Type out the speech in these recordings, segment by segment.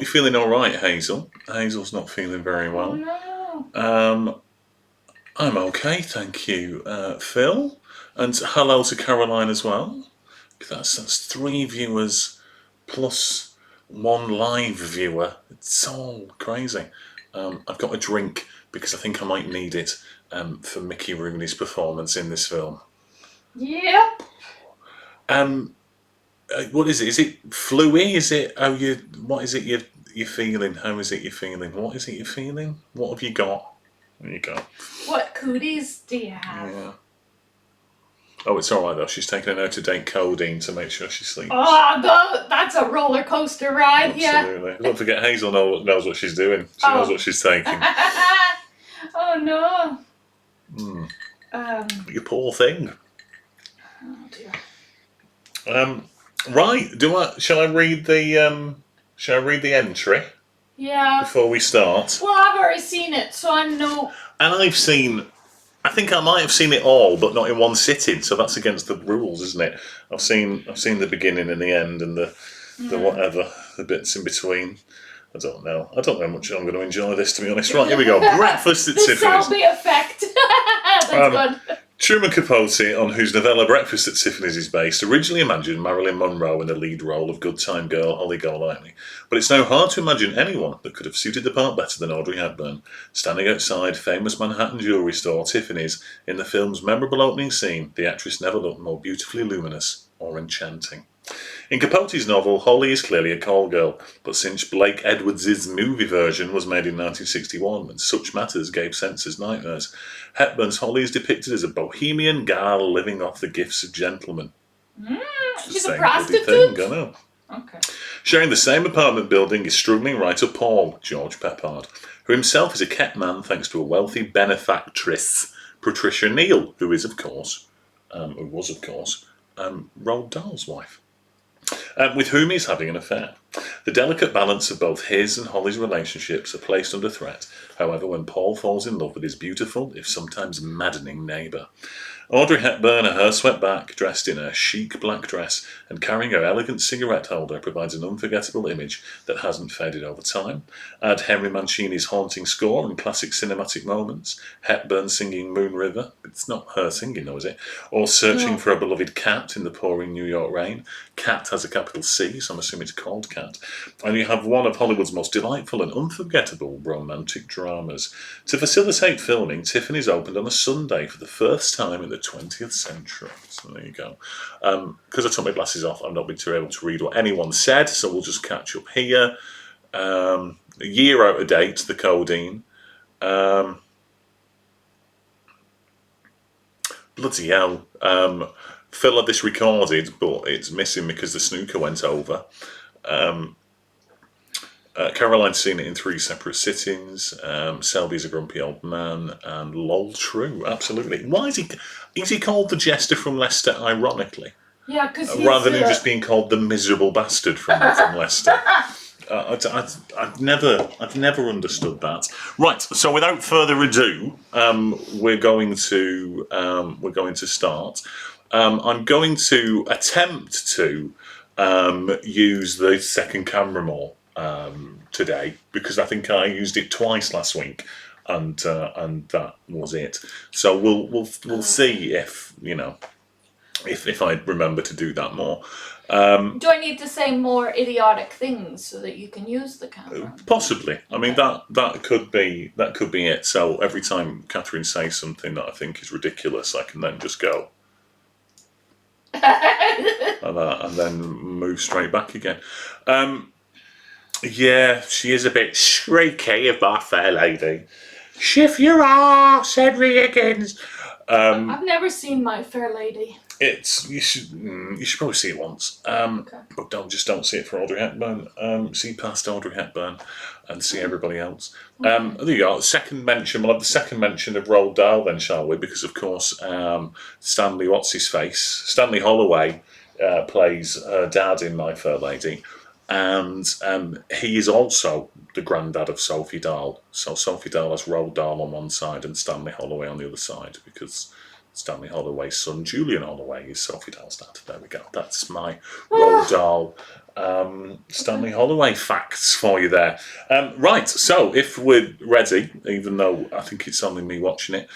you're feeling all right, Hazel. Hazel's not feeling very well. Oh no. I'm okay, thank you, Phil. And hello to Caroline as well. That's 3 viewers plus 1 live viewer. It's all crazy. I've got a drink because I think I might need it for Mickey Rooney's performance in this film. Yep. What is it? Is it fluey? Is it? What is it? You're feeling? How is it? You're feeling? What is it? You're feeling? What have you got? There you go. What cooties do you have? Yeah. Oh, it's all right though. She's taking an out-of-date codeine to make sure she sleeps. Oh, that's a roller coaster ride. Absolutely. Yeah. Don't forget, Hazel knows what she's doing. She knows what she's taking. Oh no. You poor thing. Oh dear. Right. Shall I read the entry? Yeah. Before we start. Well, I've already seen it, so I know. And I think I might have seen it all, but not in one sitting. So that's against the rules, isn't it? I've seen the beginning and the end and the whatever, the bits in between. I don't know how much I'm going to enjoy this, to be honest. Right, here we go. Breakfast at Tiffany's. The Selby effect. That's good. Truman Capote, on whose novella Breakfast at Tiffany's is based, originally imagined Marilyn Monroe in the lead role of good time girl Holly Golightly. But it's now hard to imagine anyone that could have suited the part better than Audrey Hepburn, standing outside famous Manhattan jewellery store Tiffany's in the film's memorable opening scene. The actress never looked more beautifully luminous or enchanting. In Capote's novel, Holly is clearly a call girl, but since Blake Edwards' movie version was made in 1961 and such matters gave censors nightmares, Hepburn's Holly is depicted as a bohemian gal living off the gifts of gentlemen. She's a prostitute? I know. Okay. Sharing the same apartment building is struggling writer Paul, George Peppard, who himself is a kept man thanks to a wealthy benefactress, Patricia Neal, who was, of course, Roald Dahl's wife. With whom he's having an affair. The delicate balance of both his and Holly's relationships are placed under threat, however, when Paul falls in love with his beautiful, if sometimes maddening, neighbour. Audrey Hepburn, a hair-swept back, dressed in a chic black dress and carrying her elegant cigarette holder, provides an unforgettable image that hasn't faded over time. Add Henry Mancini's haunting score and classic cinematic moments, Hepburn singing Moon River, it's not her singing though, is it? Or searching for a beloved cat in the pouring New York rain. Cat has a capital C, so I'm assuming it's called Cat. And you have one of Hollywood's most delightful and unforgettable romantic dramas. To facilitate filming, Tiffany's opened on a Sunday for the first time in the 20th century. So there you go. Because I took my glasses off, I've not been able to read what anyone said, so we'll just catch up here. A year out of date, the codeine. Bloody hell. Phil had this recorded, but it's missing because the snooker went over. Caroline's seen it in 3 separate sittings. Selby's a grumpy old man, and lol true, absolutely. Why is he called the jester from Leicester, ironically? Yeah, because rather than just being called the miserable bastard from Leicester. I've never understood that. Right, so without further ado, we're going to start. I'm going to attempt to use the second camera more today, because I think I used it twice last week, and that was it. So we'll see if if I remember to do that more. Do I need to say more idiotic things so that you can use the camera? Possibly. Okay. I mean that could be it. So every time Catherine says something that I think is ridiculous, I can then just go and then move straight back again. Yeah, she is a bit shrieky, of my fair lady. Shift your arse, Henry Higgins. I've never seen My Fair Lady. You should probably see it once. Okay. But don't see it for Audrey Hepburn. See past Audrey Hepburn and see everybody else. There you go. Second mention. We'll have the second mention of Roald Dahl then, shall we? Because of course, Stanley Holloway plays her dad in My Fair Lady, and he is also the granddad of Sophie Dahl. So Sophie Dahl has Roald Dahl on one side and Stanley Holloway on the other side, because Stanley Holloway's son, Julian Holloway, is Sophie Dahl's dad. There we go. That's my Roald Dahl Stanley Holloway facts for you there. Right, so if we're ready, even though I think it's only me watching it,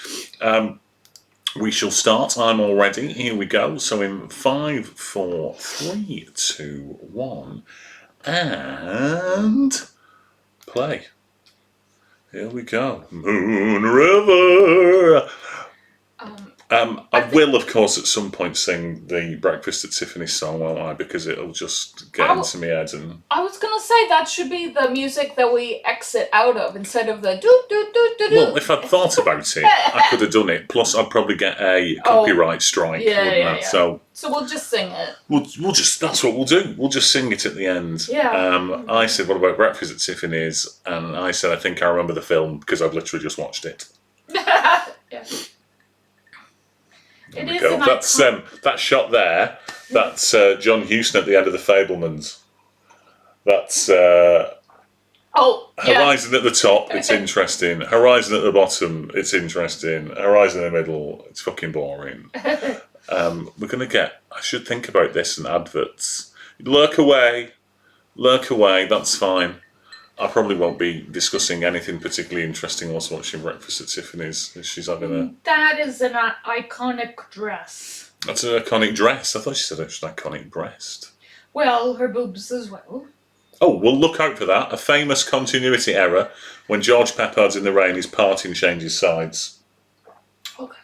we shall start. I'm all ready. Here we go. So in 5, 4, 3, 2, 1, and play. Here we go. Moon River. I will, of course, at some point sing the Breakfast at Tiffany's song, won't I? Because it'll just get into my head. And I was going to say that should be the music that we exit out of instead of the do-do-do-do-do. Well, if I'd thought about it, I could have done it. Plus, I'd probably get a copyright strike, wouldn't I? Yeah. So we'll just sing it. We'll just, that's what we'll do. We'll just sing it at the end. Yeah. I said, what about Breakfast at Tiffany's? And I said, I think I remember the film because I've literally just watched it. Yeah. There we go. That's that shot there. That's John Huston at the end of The Fabelmans. That's Horizon at the top. It's interesting. Horizon at the bottom. It's interesting. Horizon in the middle. It's fucking boring. We're gonna get. I should think about this in adverts. Lurk away. That's fine. I probably won't be discussing anything particularly interesting whilst watching Breakfast at Tiffany's. She's having a... That is an iconic dress. That's an iconic dress. I thought she said it was an iconic breast. Well, her boobs as well. Oh, well, look out for that. A famous continuity error when George Peppard's in the rain, his parting changes sides. Okay.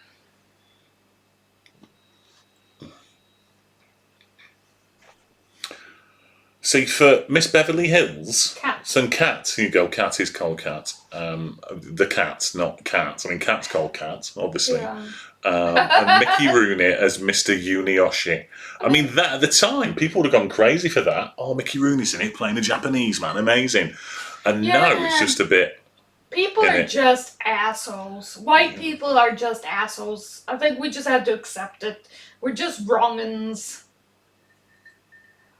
See, for Miss Beverly Hills... Cat. So Cat, here you go, Cat is called Cat. The Cat, not Cat. I mean, Cat's called Cat, obviously. Yeah. And Mickey Rooney as Mr. Yunioshi. I mean, that at the time, people would have gone crazy for that. Oh, Mickey Rooney's in it playing a Japanese man, amazing. And now it's just a bit... People are just assholes. White people are just assholes. I think we just have to accept it. We're just wrong'uns.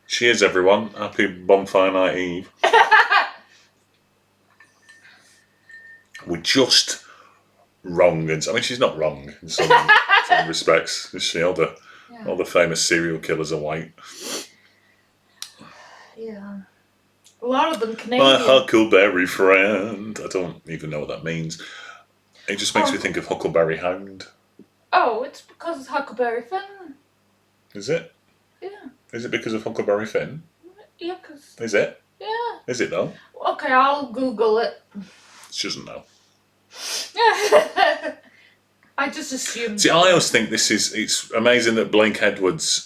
Cheers, everyone. Happy Bonfire Night Eve. We're just wrong'uns. I mean, she's not wrong in some respects, is she? All the famous serial killers are white. Yeah. A lot of them Canadian. My Huckleberry friend. I don't even know what that means. It just makes me think of Huckleberry Hound. Oh, it's because it's Huckleberry Finn. Is it? Yeah. Is it because of Huckleberry Finn? Yeah, because... Is it? Yeah. Is it, though? Okay, I'll Google it. She doesn't know. I just assumed. See, I always think it's amazing that Blake Edwards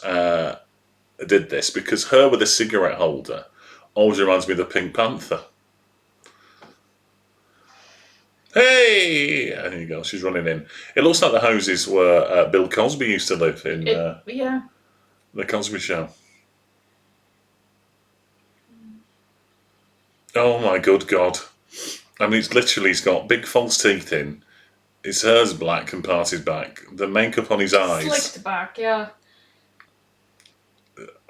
did this, because her with a cigarette holder always reminds me of the Pink Panther. Hey! There you go, she's running in. It looks like the houses where Bill Cosby used to live in The Cosby Show. Oh my good God. I mean, it's literally, he's got big false teeth in. His hair's black and parted back. The makeup on his eyes. Slicked back, yeah.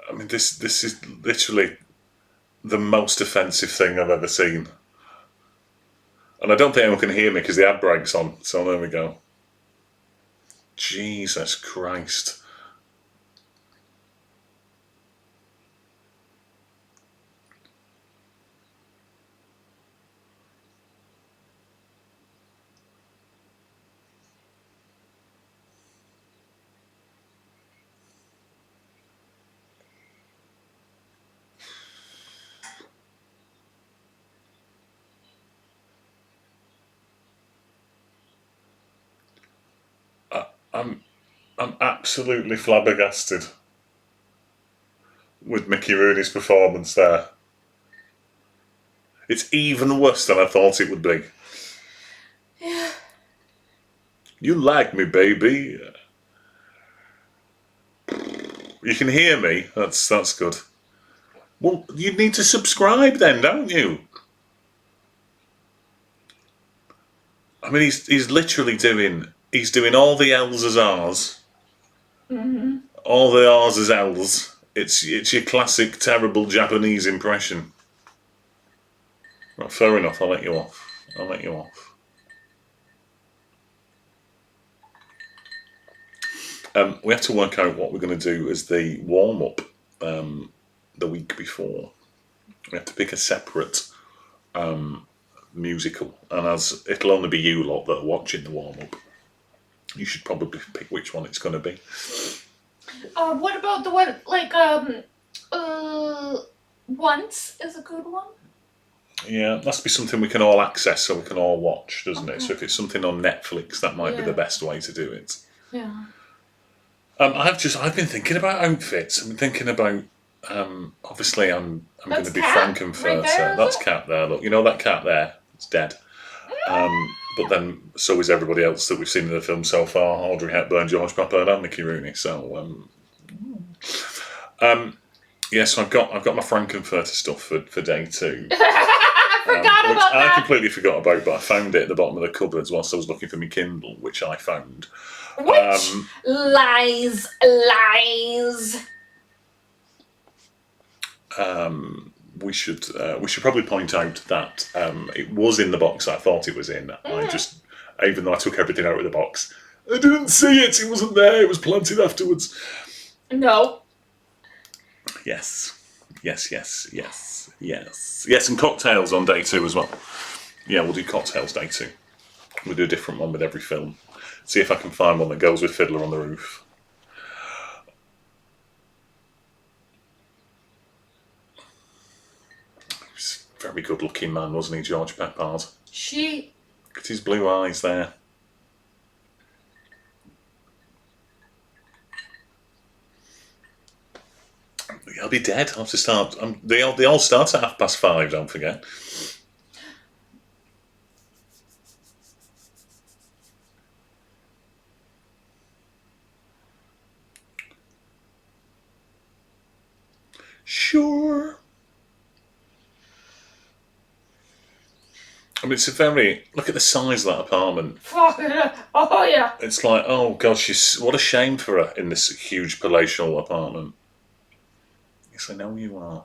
I mean, this is literally the most offensive thing I've ever seen. And I don't think anyone can hear me because the ad break's on. So there we go. Jesus Christ. I'm absolutely flabbergasted with Mickey Rooney's performance there. It's even worse than I thought it would be. Yeah. You like me, baby. You can hear me. That's good. Well, you need to subscribe then, don't you? I mean, he's literally doing... He's doing all the L's as R's. Mm-hmm. All the R's as L's. It's your classic terrible Japanese impression. Right, fair enough, I'll let you off. We have to work out what we're going to do as the warm-up. The the week before. We have to pick a separate musical, and as it'll only be you lot that are watching the warm-up, you should probably pick which one it's going to be. What about the one like Once is a good one. Yeah, it has to be something we can all access so we can all watch, doesn't it? Okay. So if it's something on Netflix, that might be the Yeah. best way to do it. Yeah. I've been thinking about outfits. I've been thinking about obviously I'm going That's to be Cat Frankenfurter. right there, is That's it? Cat there. Look, you know that cat there? It's dead. But then so is everybody else that we've seen in the film so far: Audrey Hepburn, George Hepburn, and Mickey Rooney. So yeah, so I've got my Frankenfurter stuff for day 2. I forgot which about I that. completely forgot about, but I found it at the bottom of the cupboards whilst I was looking for my Kindle, which I found. Which lies. We should probably point out that it was in the box I thought it was in. I just, even though I took everything out of the box, I didn't see it. It wasn't there. It was planted afterwards. No. Yes, and cocktails on day 2 as well. Yeah, we'll do cocktails day 2. We'll do a different one with every film. See if I can find one that goes with Fiddler on the Roof. He's a very good looking man, wasn't he, George Peppard? She. Look at his blue eyes there. I'll be dead. I'll have to start. They all start at 5:30, don't forget. Sure. I mean, it's a very... Look at the size of that apartment. Oh, yeah. It's like, oh, God, what a shame for her in this huge palatial apartment. Yes, I know you are.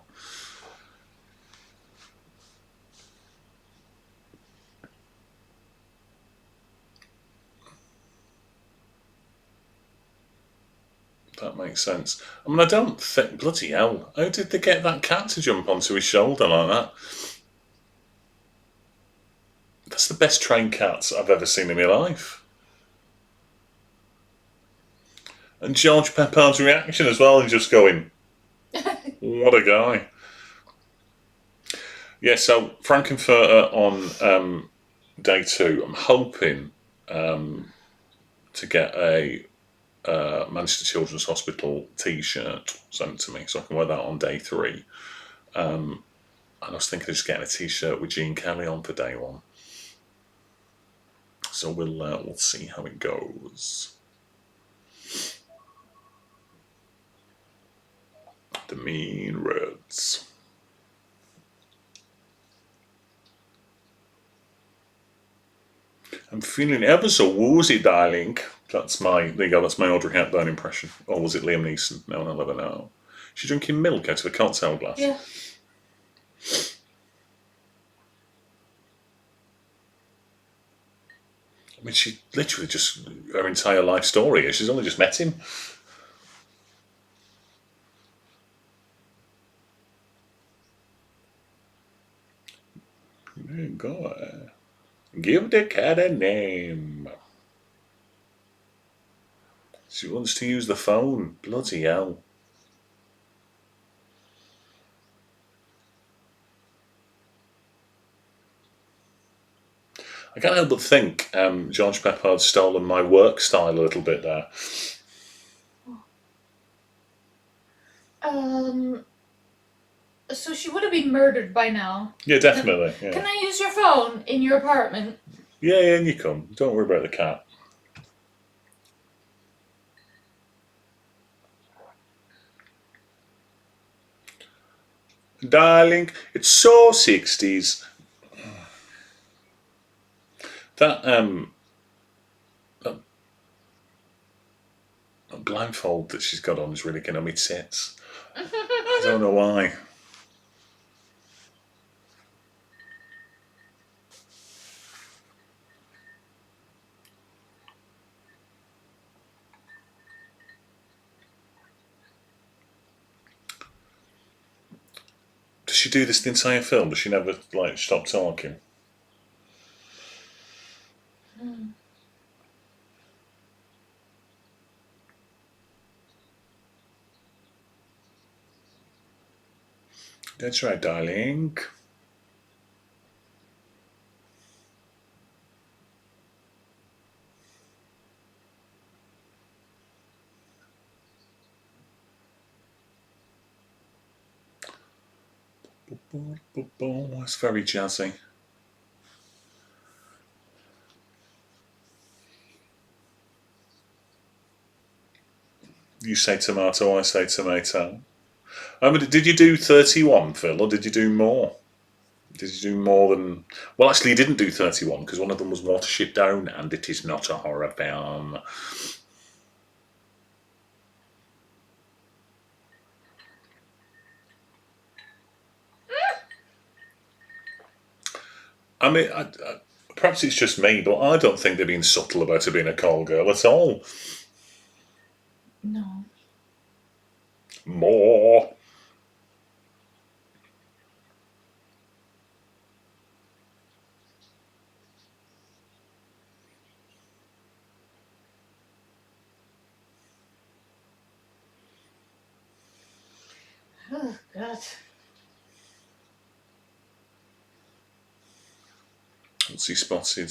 That makes sense. I mean, I don't think... Bloody hell. How did they get that cat to jump onto his shoulder like that? That's the best trained cat I've ever seen in my life. And George Peppard's reaction as well, and just going, what a guy. Yeah, so Frankenfurter on day 2. I'm hoping to get a Manchester Children's Hospital T-shirt sent to me, so I can wear that on day 3. And I was thinking of just getting a T-shirt with Gene Kelly on for day 1. So we'll see how it goes. The Mean Reds. I'm feeling ever so woozy, darling. That's my Audrey Hepburn impression. Or was it Liam Neeson? No one will ever know. She's drinking milk out of a cocktail glass. Yeah. I mean, she literally just, her entire life story is she's only just met him. Go. Give the cat a name. She wants to use the phone. Bloody hell. I can't help but think George Peppard's stolen my work style a little bit there. So she would have been murdered by now. Yeah, definitely. Yeah. Can I use your phone in your apartment? Yeah, and you come. Don't worry about the cat. Darling, it's so 60s. That blindfold that she's got on is really getting on my tits. I don't know why. Does she do this the entire film? Does she never like stop talking? That's right, darling. It's very jazzy. You say tomato, I say tomato. I mean, did you do 31, Phil, or did you do more? Did you do more than... Well, actually, you didn't do 31, because one of them was Watership Down, and it is not a horror film. I mean, perhaps it's just me, but I don't think they're being subtle about her being a call girl at all. No. More. Oh, God. What's he spotted?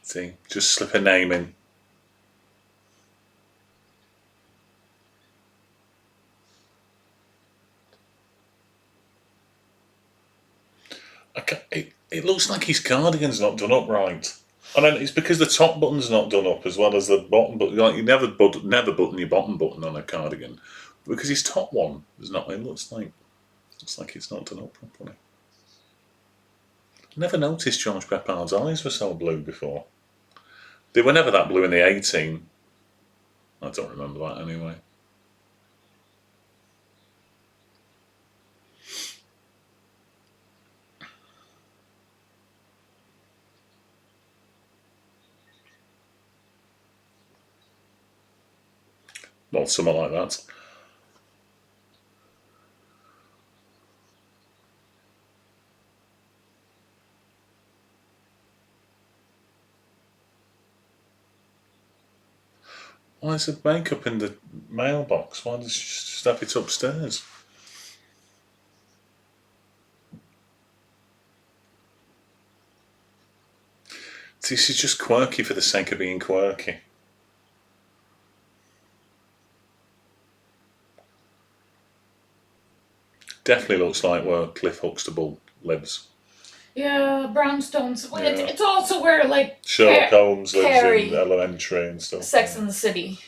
See, just slip a name in. It looks like his cardigan's not done up right. And then it's because the top button's not done up as well as the bottom button. Like you never button your bottom button on a cardigan, because his top one is not. It looks like it's not done up properly. Never noticed George Peppard's eyes were so blue before. They were never that blue in the 18. I don't remember that anyway. Well, something like that. Why is the makeup in the mailbox? Why does she just have it upstairs? This is just quirky for the sake of being quirky. Definitely looks like where Cliff Huxtable lives. Yeah, brownstones. Yeah. It's also where, like, Sherlock Holmes lives Carrie, in Elementary and stuff. Sex and the City.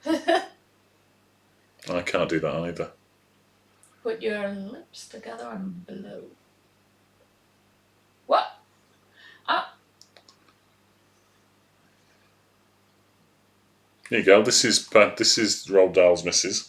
I can't do that either. Put your lips together and blow. What? Here you go. This is Roald Dahl's missus.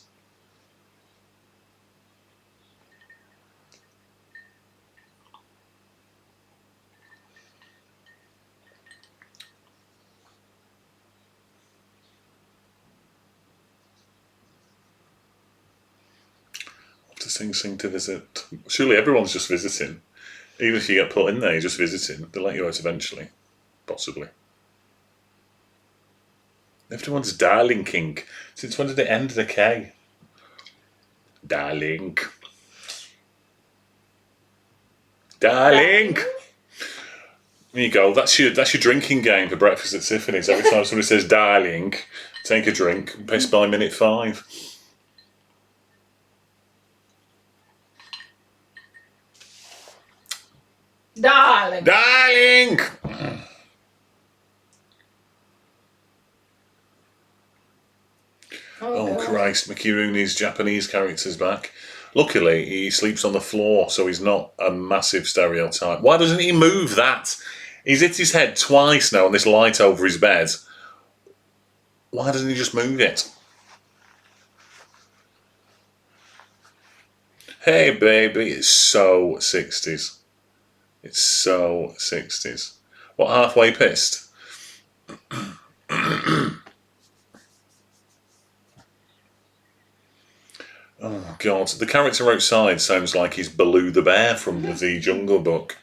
To sing to visit. Surely everyone's just visiting. Even if you get put in there, you're just visiting. They'll let you out eventually. Possibly. Everyone's darling king. Since when did it end the K? Darling. Darling. There you go. That's your drinking game for breakfast at Tiffany's. Every time somebody says darling, take a drink and piss by minute 5. Darling. Darling! Oh Christ, Mickey Rooney's Japanese character's back. Luckily, he sleeps on the floor, so he's not a massive stereotype. Why doesn't he move that? He's hit his head twice now on this light over his bed. Why doesn't he just move it? Hey, baby, it's so 60s. It's so 60s. What, halfway pissed? Oh, God. The character outside sounds like he's Baloo the Bear from the Jungle Book.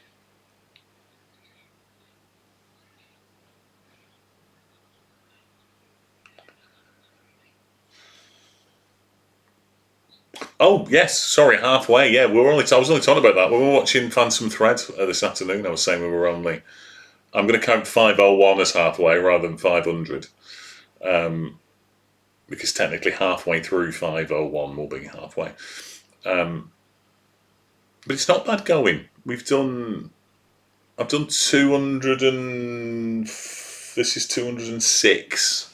Oh, yes. Sorry, halfway. Yeah, I was only talking about that. We were watching Phantom Thread this afternoon. I was saying we were only... I'm going to count 501 as halfway rather than 500. Because technically halfway through 501 will be halfway. But it's not bad going. I've done 200 and... This is 206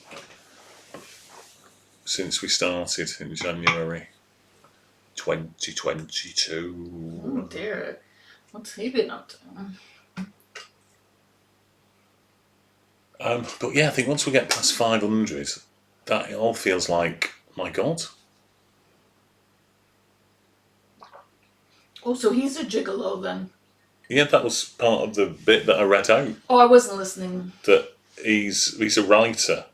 since we started in January 2022. Oh dear. What's he been up to? But yeah, I think once we get past 500, that it all feels like, my God. Oh, so he's a gigolo then? Yeah, that was part of the bit that I read out. Oh, I wasn't listening. That he's a writer,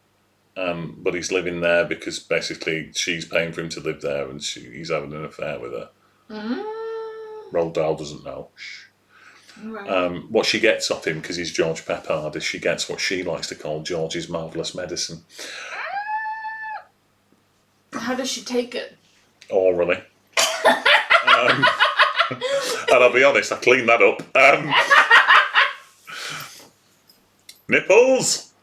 but he's living there because basically she's paying for him to live there, and he's having an affair with her. Roald Dahl doesn't know. Right. What she gets off him, because he's George Peppard, is she gets what she likes to call George's marvellous medicine. How does she take it? Orally. And I'll be honest, I cleaned that up. Nipples!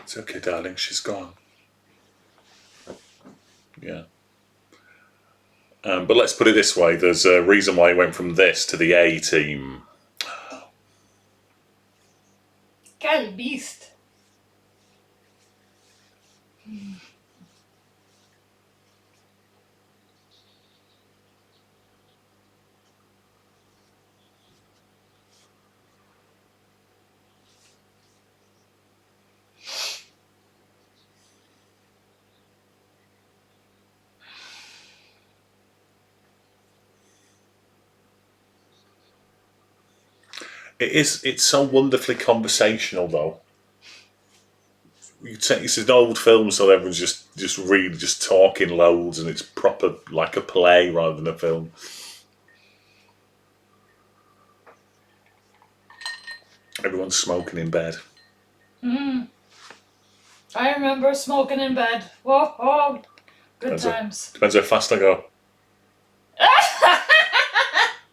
It's okay, darling, she's gone. Yeah. But let's put it this way, there's a reason why he went from this to the A team. Quel beast. It's so wonderfully conversational, though. It's an old film, so everyone's just really just talking loads, and it's proper like a play rather than a film. Everyone's smoking in bed. I remember smoking in bed. Whoa, oh, good times. Depends how fast I go.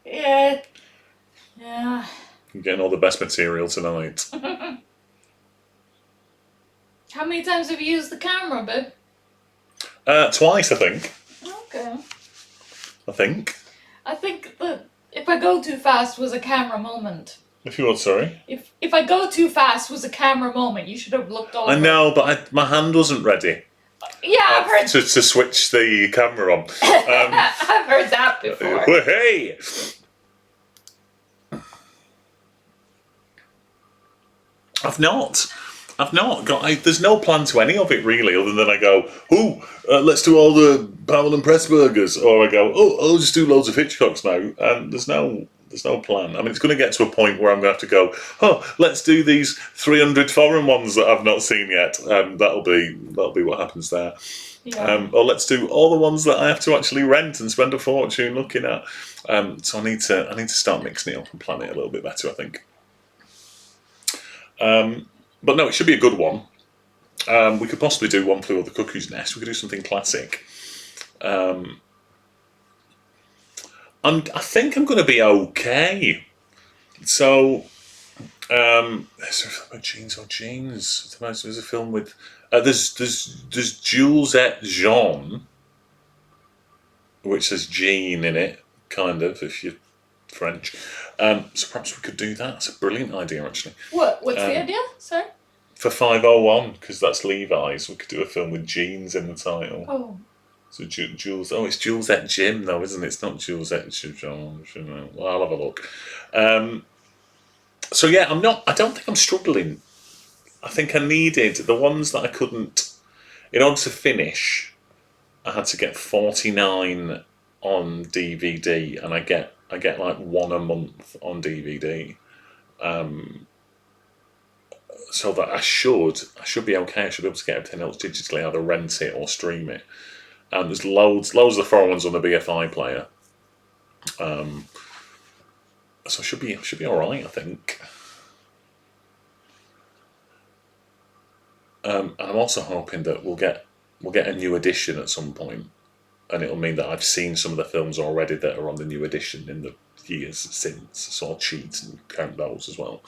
Yeah. Yeah. I'm getting all the best material tonight. How many times have you used the camera, babe? Twice, I think. Okay. I think. I think that if I go too fast was a camera moment. If you would, sorry. If I go too fast was a camera moment, you should have looked over. I know, but my hand wasn't ready. Yeah, I've heard to switch the camera on. I've heard that before. Well, hey! I've not got. There's no plan to any of it really, other than I go, let's do all the Powell and Pressburgers, or I go, I'll just do loads of Hitchcocks now, and there's no plan. I mean, it's going to get to a point where I'm going to have to go, let's do these 300 foreign ones that I've not seen yet. That'll be what happens there. Yeah. Or let's do all the ones that I have to actually rent and spend a fortune looking at. So I need to start mixing it up and plan it a little bit better, I think. But no, it should be a good one. We could possibly do One Flew Over the Cuckoo's Nest. We could do something classic. I think I'm going to be okay. So, there's a film about Jeans or Jeans. There's a film with... there's Jules Jean, which says Jean in it, kind of, if you're French. So perhaps we could do that. It's a brilliant idea, actually. What's the idea? Sorry? For 501, because that's Levi's, we could do a film with jeans in the title. Oh. So Jules... Oh, it's Jules at Jim, though, isn't it? It's not Jules at Jean. Well, I'll have a look. So, yeah, I don't think I'm struggling. I think I needed the ones that I couldn't... In order to finish, I had to get 49 on DVD, and I get like one a month on DVD. So that I should be okay. I should be able to get everything else digitally, either rent it or stream it. And there's loads of the foreign ones on the BFI player. So I should be all right, I think. And I'm also hoping that we'll get a new edition at some point, and it'll mean that I've seen some of the films already that are on the new edition in the years since, so I'll cheat and count those as well.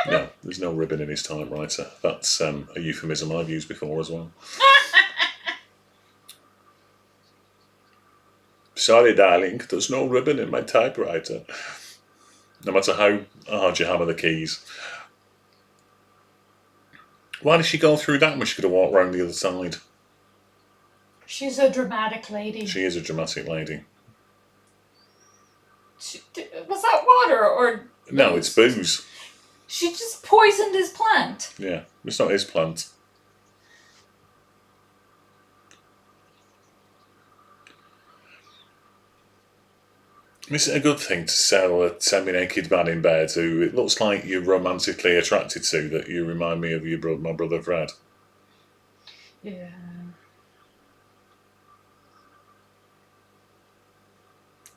No, there's no ribbon in his typewriter. That's a euphemism I've used before as well. Sorry, darling, there's no ribbon in my typewriter. No matter how hard you hammer the keys. Why did she go through that when she could have walked round the other side? She's a dramatic lady. She is a dramatic lady. Was that water or... No, it's booze. She just poisoned his plant. Yeah, it's not his plant. Is it a good thing to sell a semi-naked man in bed who it looks like you're romantically attracted to, that you remind me of my brother Fred? Yeah.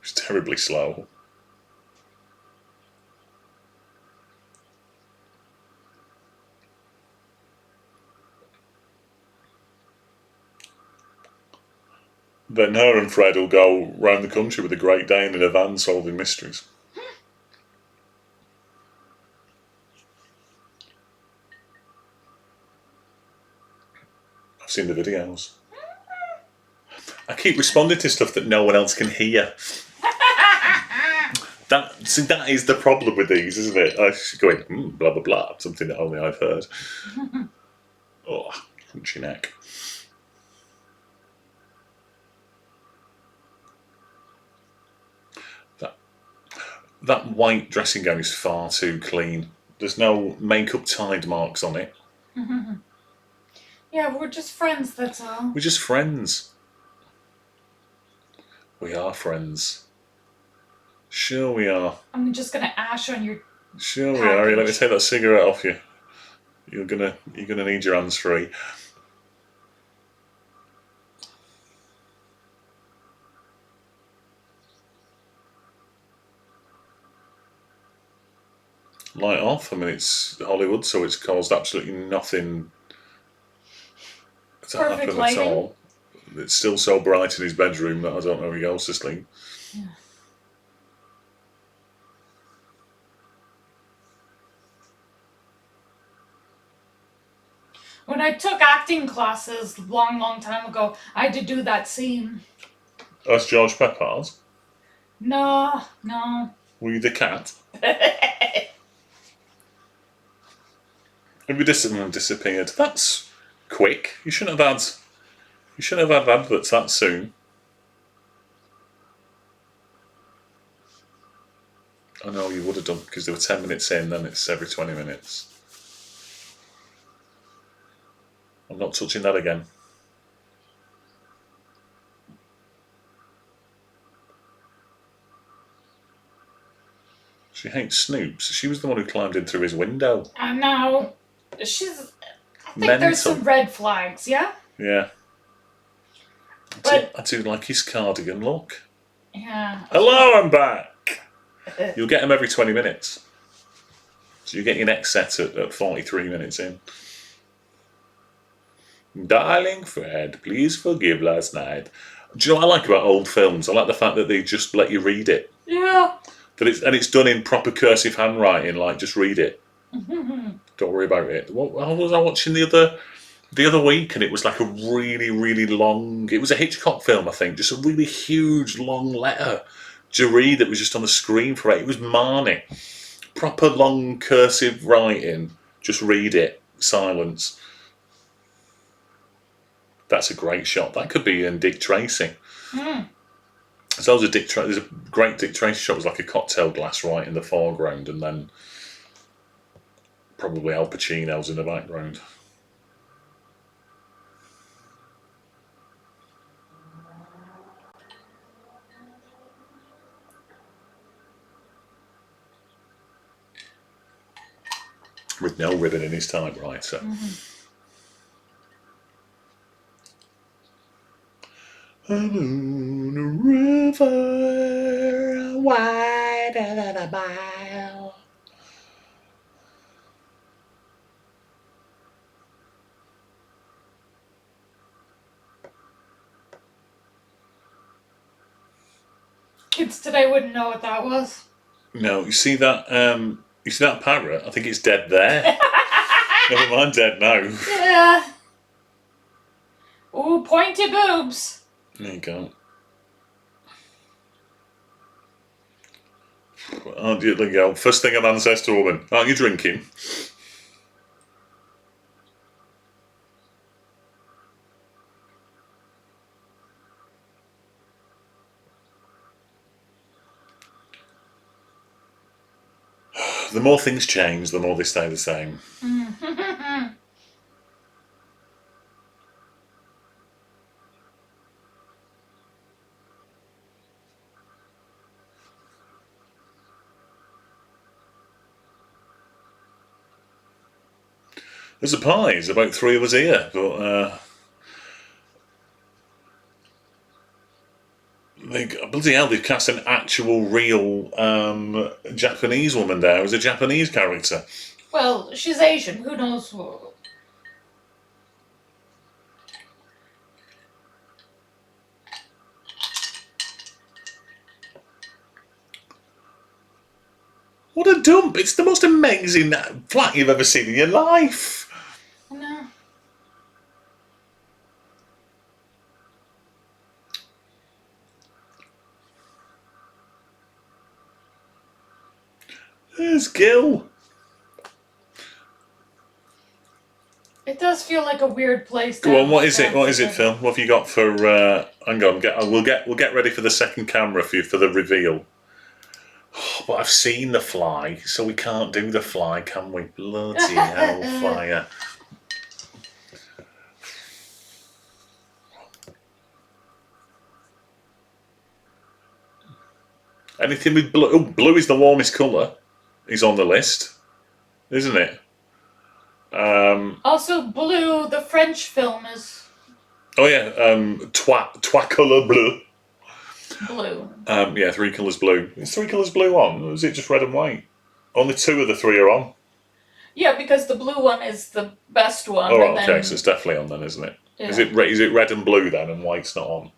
It's terribly slow. Then her and Fred will go round the country with a Great Dane in a van solving mysteries. I've seen the videos. I keep responding to stuff that no one else can hear. That is the problem with these, isn't it? I should go in, blah, blah, blah, something that only I've heard. Oh, crunchy neck. That white dressing gown is far too clean. There's no makeup tide marks on it. Yeah, we're just friends, that's all. We're just friends. We are friends. Sure we are. I'm just gonna ash on your... Sure we are. Let me take that cigarette off you. You're gonna need your hands free. Light off. I mean, it's Hollywood, so it's caused absolutely nothing to happen lighting. at all. It's still so bright in his bedroom that I don't know if he goes to sleep. Yeah. When I took acting classes long time ago, I had to do that scene. That's George Peppard's. No. Were you the cat? Have you disappeared? That's quick. You shouldn't have had adverts that soon. I know you would have done, because they were 10 minutes in, then it's every 20 minutes. I'm not touching that again. She hates Snoops. She was the one who climbed in through his window. I know. I think there's some red flags, yeah? Yeah. I do like his cardigan look. Yeah. Hello, I'm back. You'll get him every 20 minutes. So you get your next set at 43 minutes in. Darling Fred, please forgive last night. Do you know what I like about old films? I like the fact that they just let you read it. Yeah. It's done in proper cursive handwriting, like just read it. Don't worry about it. What was I watching the other week? And it was like a really, really long... It was a Hitchcock film, I think. Just a really huge, long letter to read that was just on the screen for it. It was Marnie. Proper long cursive writing. Just read it. Silence. That's a great shot. That could be in Dick Tracy. So there's a great Dick Tracy shot. It was like a cocktail glass right in the foreground, and then Probably Al Pacino's in the background. With no ribbon in his typewriter. I'm on a river wider than a mile. Kids today wouldn't know what that was. No, you see that? You see that parrot? I think it's dead there. Never mind, dead now. Yeah. Ooh, pointy boobs. There you go. Oh, there you go. First thing a man says to a woman, "Aren't you drinking?" The more things change, the more they stay the same. There's a pie. There's about 3 of us here, but bloody hell, they've cast an actual, real Japanese woman there as a Japanese character. Well, she's Asian. Who knows? What a dump! It's the most amazing flat you've ever seen in your life. No. There's Gil. It does feel like a weird place. Go on, what is it? What is it, Phil? What have you got for? Hang on, we'll get ready for the second camera for the reveal. Oh, but I've seen The Fly, so we can't do The Fly, can we? Bloody hellfire! Anything with blue? Oh, blue is the warmest colour. He's on the list, isn't it? Also, Blue, the French film, is. Oh yeah, trois colour bleu. Blue. Yeah, 3 colours blue. Is 3 colours blue on? Or is it just red and white? Only 2 of the 3 are on. Yeah, because the blue one is the best one. Oh, right, okay, so it's definitely on then, isn't it? Yeah. Is it red and blue then, and white's not on?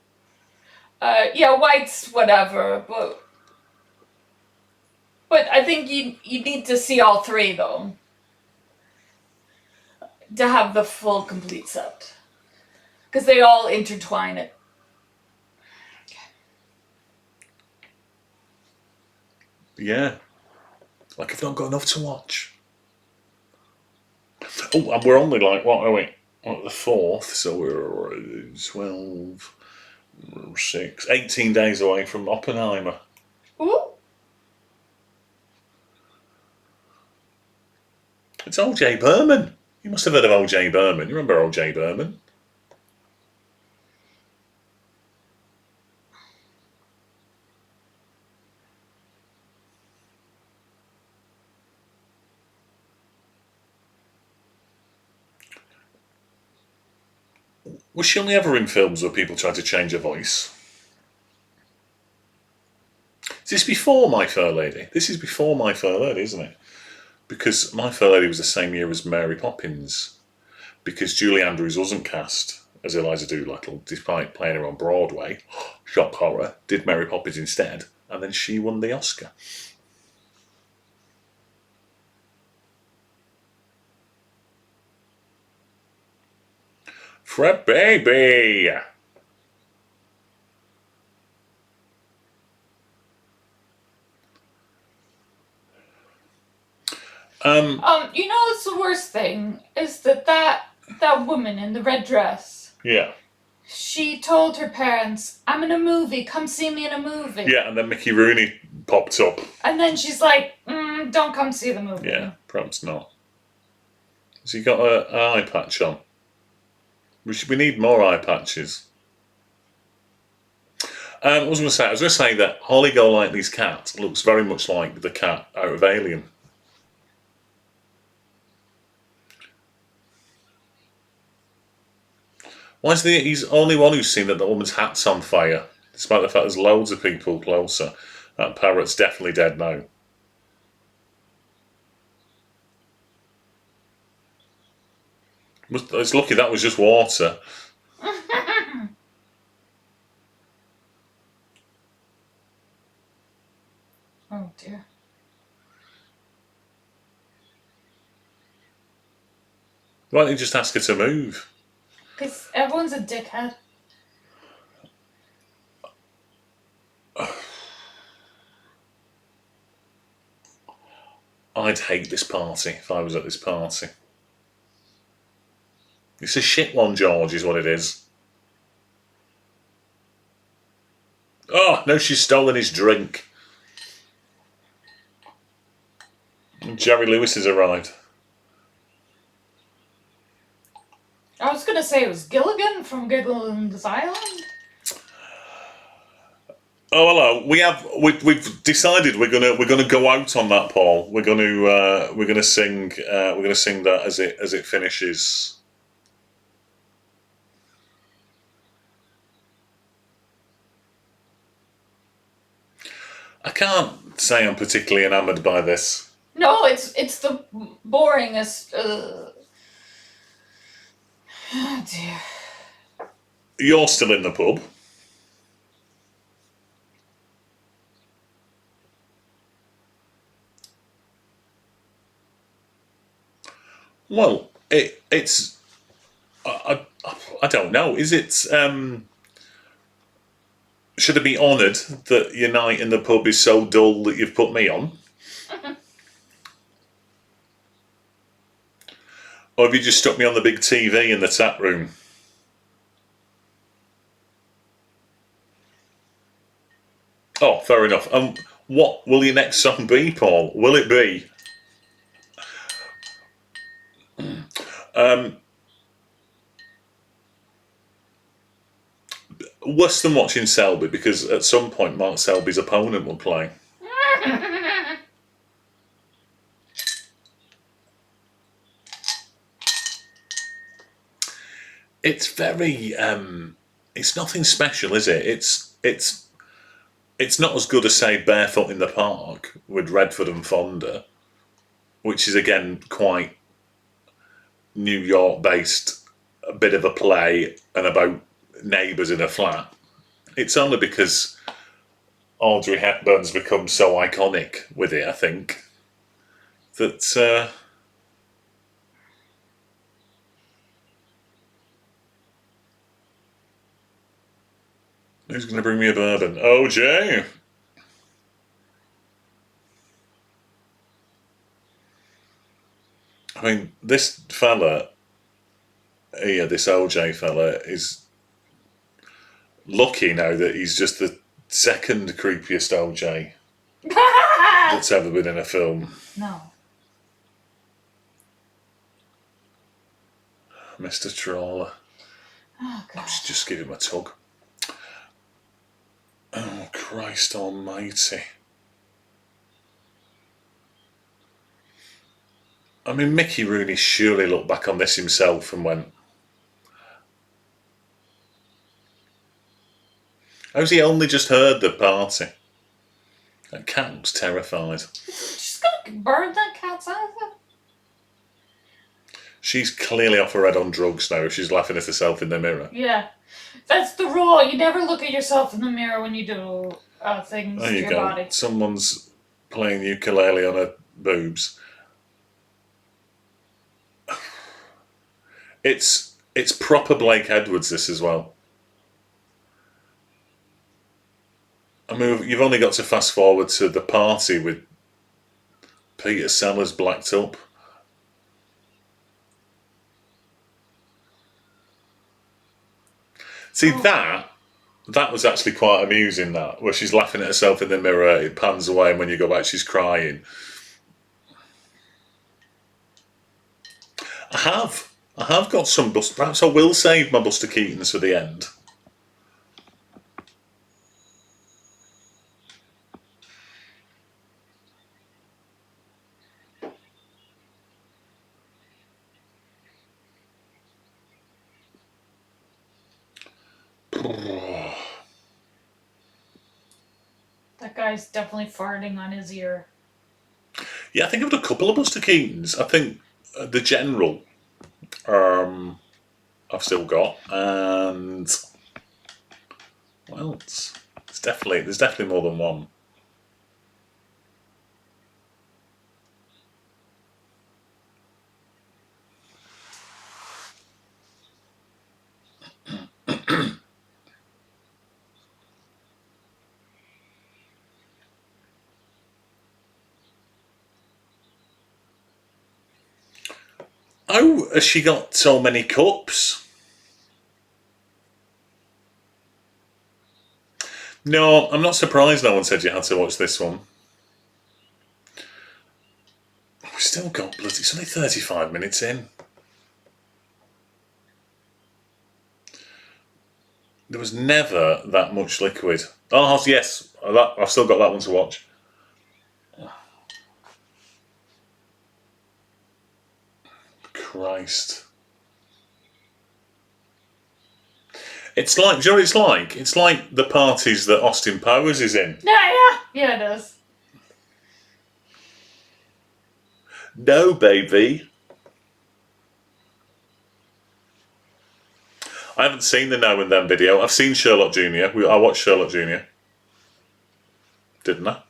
Yeah, white's whatever, but I think you need to see all 3 though to have the full complete set, because they all intertwine it. Yeah. Like I've not got enough to watch. Oh, and we're only like, what are we? What, the 4th, so we're 12, 6, 18 days away from Oppenheimer. Ooh. It's O.J. Berman. You must have heard of O.J. Berman. You remember O.J. Berman? Was she only ever in films where people tried to change her voice? Is this before My Fair Lady? This is before My Fair Lady, isn't it? Because My Fair Lady was the same year as Mary Poppins. Because Julie Andrews wasn't cast as Eliza Doolittle, despite playing her on Broadway. Shock horror. Did Mary Poppins instead, and then she won the Oscar. For a baby! You know what's the worst thing is that woman in the red dress. Yeah. She told her parents, "I'm in a movie. Come see me in a movie." Yeah, and then Mickey Rooney popped up. And then she's like, "Don't come see the movie." Yeah, perhaps not. Has he got an eye patch on? We need more eye patches. I was going to say that Holly Golightly's cat looks very much like the cat out of Alien. Why is he's the only one who's seen that the woman's hat's on fire, despite the fact there's loads of people closer. That parrot's definitely dead now. It's lucky that was just water. Oh dear. Why don't you just ask her to move? Because everyone's a dickhead. I'd hate this party if I was at this party. It's a shit one, George, is what it is. Oh, no, she's stolen his drink. And Jerry Lewis has arrived. I was gonna say it was Gilligan from Gilligan's Island. Oh, hello. We've decided we're gonna go out on that, Paul. We're gonna sing that as it finishes. I can't say I'm particularly enamoured by this. No, it's the boringest. Oh dear. You're still in the pub. Well, it's I don't know. Is it? Should I be honoured that your night in the pub is so dull that you've put me on? Or have you just stuck me on the big TV in the tap room? Oh, fair enough. What will your next song be, Paul? Will it be? Worse than watching Selby, because at some point Mark Selby's opponent will play. It's very. It's nothing special, is it? It's not as good as, say, Barefoot in the Park with Redford and Fonda, which is again quite New York based, a bit of a play and about neighbours in a flat. It's only because Audrey Hepburn's become so iconic with it, I think, that who's going to bring me a bourbon? OJ. I mean, this fella here, this OJ fella, is lucky now that he's just the second creepiest OJ that's ever been in a film. No. Mr. Trawler. Oh god. Just give him a tug. Oh, Christ almighty. I mean, Mickey Rooney surely looked back on this himself and went, how's he only just heard the party? That cat looks terrified. She's gonna burn that cat's eyes out. She's clearly off her head on drugs now if she's laughing at herself in the mirror. Yeah. That's the rule. You never look at yourself in the mirror when you do things There to you your go. body. Someone's playing ukulele on her boobs. It's proper Blake Edwards, this as well. I mean, you've only got to fast forward to the party with Peter Sellers blacked up. See, that was actually quite amusing, that, where she's laughing at herself in the mirror, it pans away, and when you go back, she's crying. I have. I have got some Buster. Perhaps I will save my Buster Keatons for the end. That guy's definitely farting on his ear. Yeah, I think I've got a couple of Buster Keatons. I think the General, I've still got, and what else? There's definitely more than one. Oh, has she got so many cups? No, I'm not surprised no one said you had to watch this one. We've still got bloody... It's only 35 minutes in. There was never that much liquid. Oh, yes. I've still got that one to watch. Christ. It's like, do you know what it's like? It's like the parties that Austin Powers is in. Yeah, it is. No, baby. I haven't seen the Now and Then video. I've seen Sherlock Jr. I watched Sherlock Jr. Didn't I?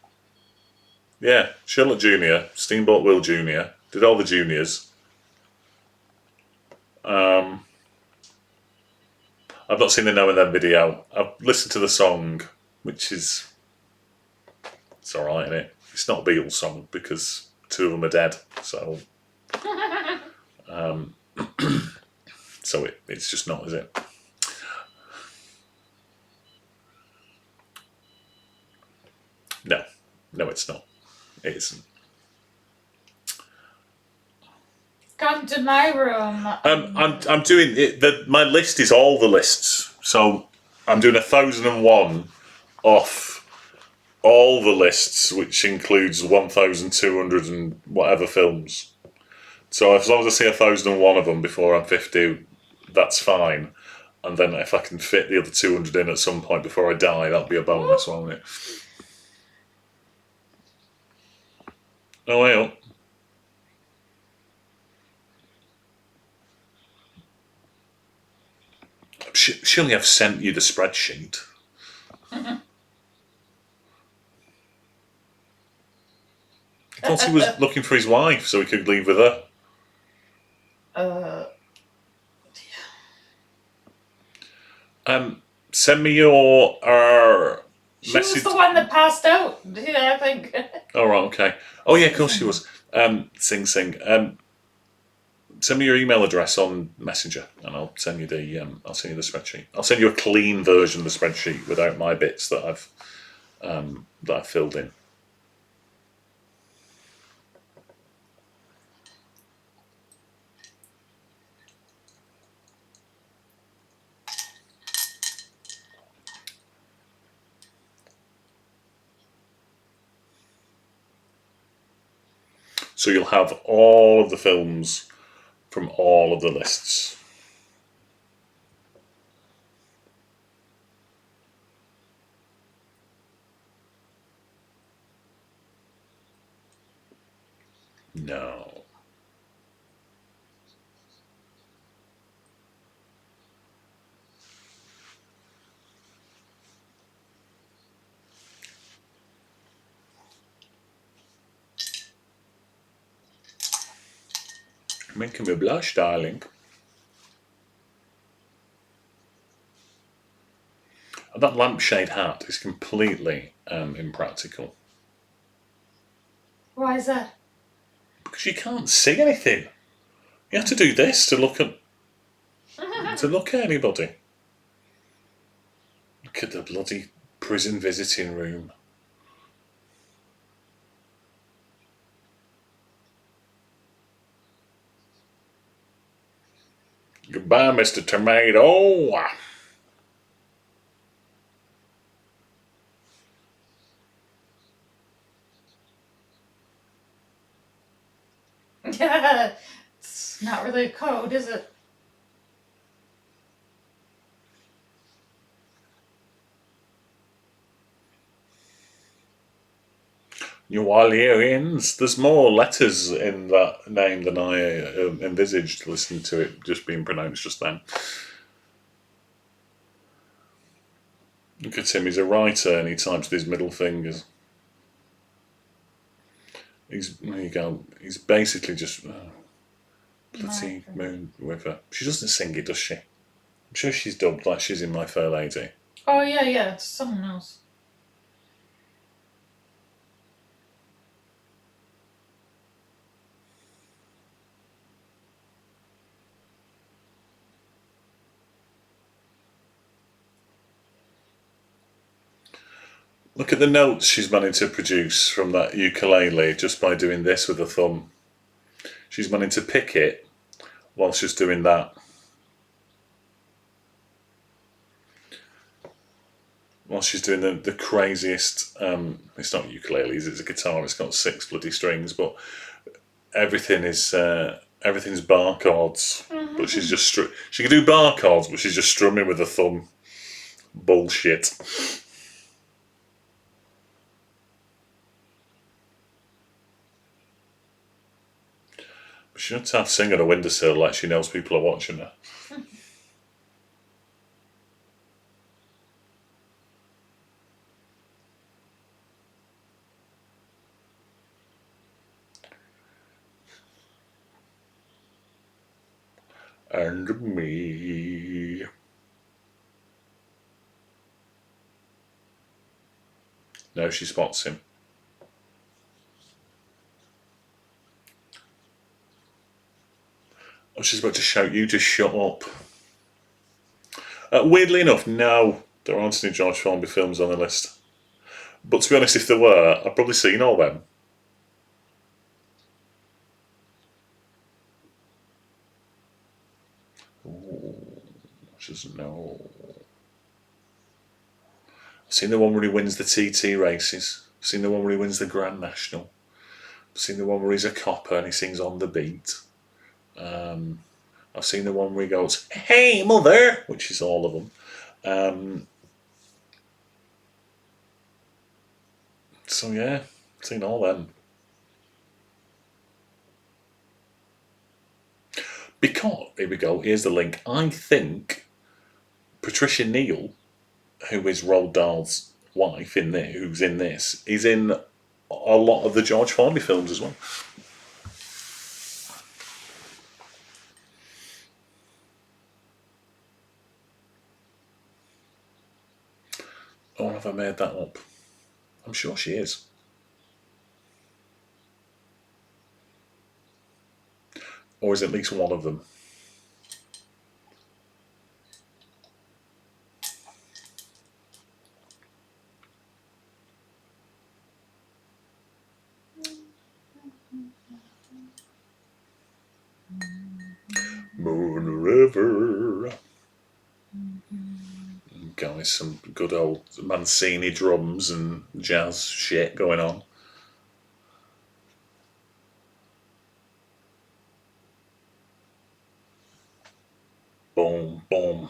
Yeah, Sherlock Jr., Steamboat Will Jr. Did all the juniors. I've not seen the Now and Then video. I've listened to the song, which is... It's alright, isn't it? It's not a Beatles song because two of them are dead, so... So it's just not, is it? No, it's not. It isn't. Come to my room. I'm doing it. My list is all the lists, so I'm doing 1,001 off all the lists, which includes 1,200 and whatever films. So as long as I see 1,001 of them before I'm 50, that's fine. And then if I can fit the other 200 in at some point before I die, that'll be a bonus, won't it? Oh, well. Surely I've sent you the spreadsheet. I thought he was looking for his wife so he could leave with her. Send me your She message. was the one that passed out, I think. Oh, right, okay. Oh, yeah, of course she was. Sing. Send me your email address on Messenger, and I'll send you the spreadsheet. I'll send you a clean version of the spreadsheet without my bits that I've filled in. So you'll have all of the films from all of the lists. No. Making me blush, darling. And that lampshade hat is completely impractical. Why is that? Because you can't see anything. You have to do this to look at anybody. Look at the bloody prison visiting room. Goodbye, Mr. Tomato. It's not really a code, is it? New Orleans. There's more letters in that name than I envisaged listening to it just being pronounced just then. Look at him, he's a writer and he types with his middle fingers. There you go. He's basically just bloody Moon River. She doesn't sing it, does she? I'm sure she's dubbed like she's in My Fair Lady. Oh, yeah, it's someone else. Look at the notes she's managed to produce from that ukulele just by doing this with her thumb. She's managed to pick it while she's doing that. While she's doing the craziest, it's not ukuleles, it's a guitar, it's got 6 bloody strings, but everything's bar chords. Mm-hmm. But she's just, she can do bar chords, but she's just strumming with her thumb. Bullshit. She doesn't have to sing on a windowsill like she knows people are watching her. And me. No, she spots him. Oh, she's about to shout, you just shut up. Weirdly enough, no, there aren't any George Formby films on the list. But to be honest, if there were, I've probably seen all them. Ooh, she doesn't know. I've seen the one where he wins the TT races. I've seen the one where he wins the Grand National. I've seen the one where he's a copper and he sings On the Beat. I've seen the one where he goes, "Hey, mother," which is all of them. So yeah, I've seen all them. Because, here we go, here's the link. I think Patricia Neal, who is Roald Dahl's wife in there, who's in this, is in a lot of the George Formby films as well. Or have I made that up? I'm sure she is. Or is at least one of them? Moon River. Guys, some good old Mancini drums and jazz shit going on. Boom, boom.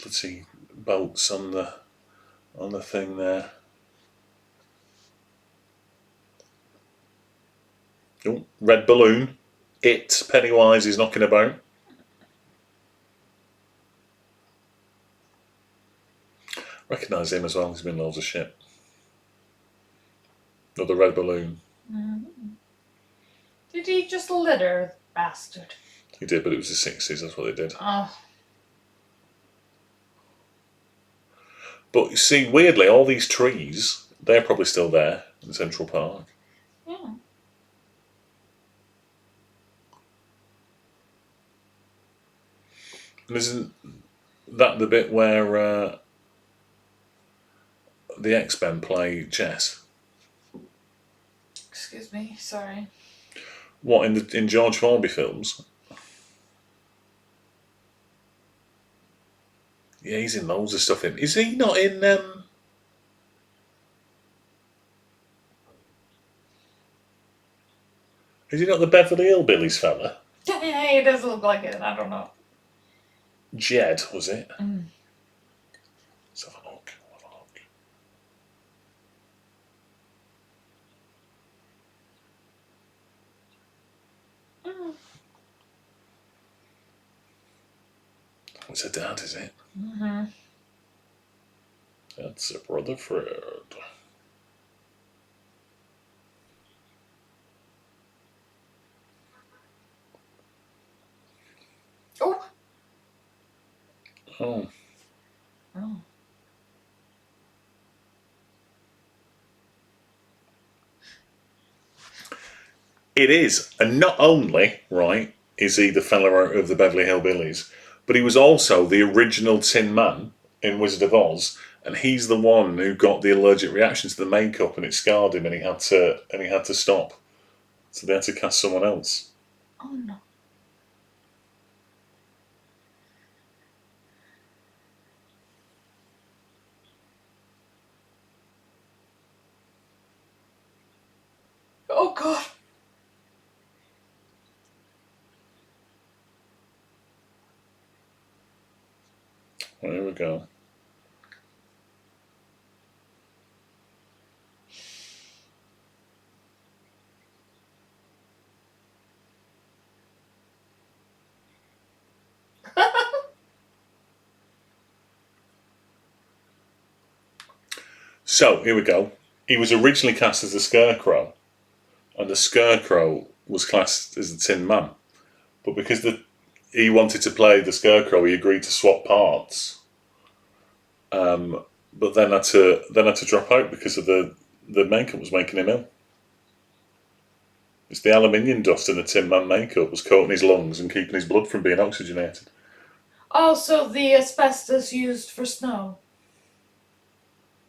Let's see, bolts on the thing there. Oh, red balloon. Pennywise is knocking about. Recognise him as well. He's been loads of shit. Another red balloon. Mm-hmm. Did he just litter, bastard? He did, but it was the 60s. That's what they did. Oh. But you see, weirdly, all these trees, they're probably still there in Central Park. Yeah. And isn't that the bit where the X-Men play chess? Excuse me, sorry. What, in George Formby films? Yeah, he's in loads of stuff. Is he not in? Is he not the Beverly Hillbillies fella? He does look like it. I don't know. Jed, was it? Let's have a look. It's her dad, is it? Mm-hmm. That's her brother Fred. Oh. Oh. Oh. It is. And not only, right, is he the fella out of the Beverly Hillbillies, but he was also the original Tin Man in Wizard of Oz, and he's the one who got the allergic reaction to the makeup and it scarred him and he had to stop. So they had to cast someone else. Oh no. Oh god. Well, here we go. So, here we go. He was originally cast as the Scarecrow, and the Scarecrow was classed as the Tin Man. But because he wanted to play the Scarecrow, he agreed to swap parts. But then had to drop out because of the makeup was making him ill. It's the aluminium dust in the Tin Man makeup was coating his lungs and keeping his blood from being oxygenated. Also, the asbestos used for snow.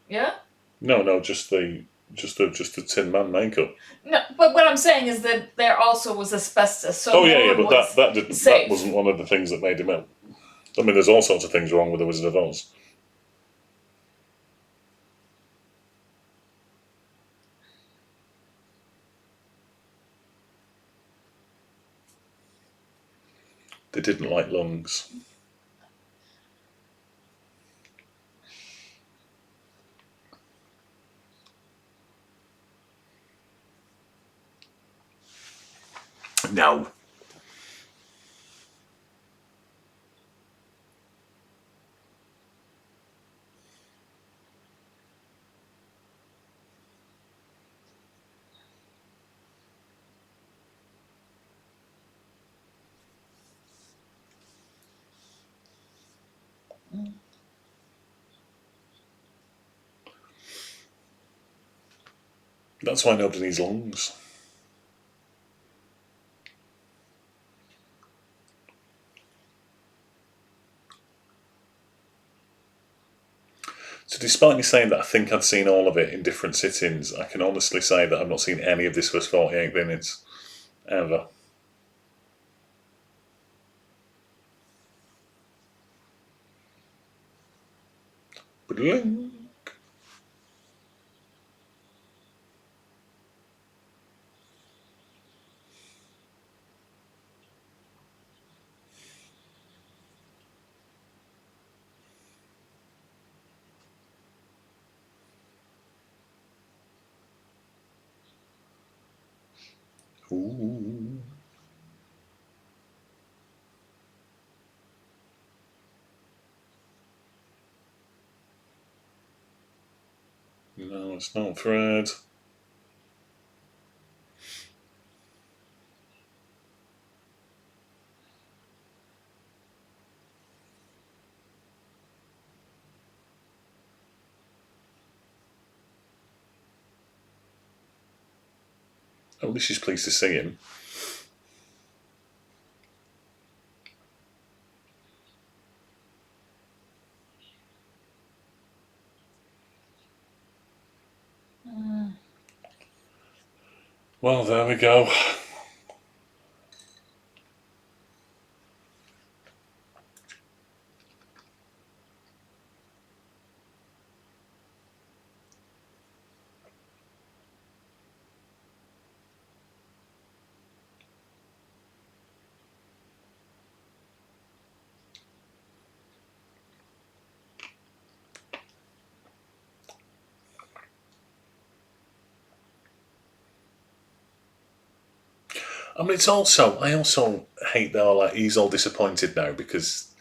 Yeah. No, just the Tin Man makeup. No, but what I'm saying is that there also was asbestos. So Oh yeah, but that safe. wasn't one of the things that made him ill. I mean, there's all sorts of things wrong with the Wizard of Oz. They didn't like lungs. No. That's why nobody needs lungs. So despite me saying that I think I'd seen all of it in different sittings, I can honestly say that I've not seen any of this first 48 minutes. Ever. Bling. Ooh. No, it's not Fred. At least she's pleased to see him. Well, there we go. I mean, it's also, I also hate that all, like, he's all disappointed now because,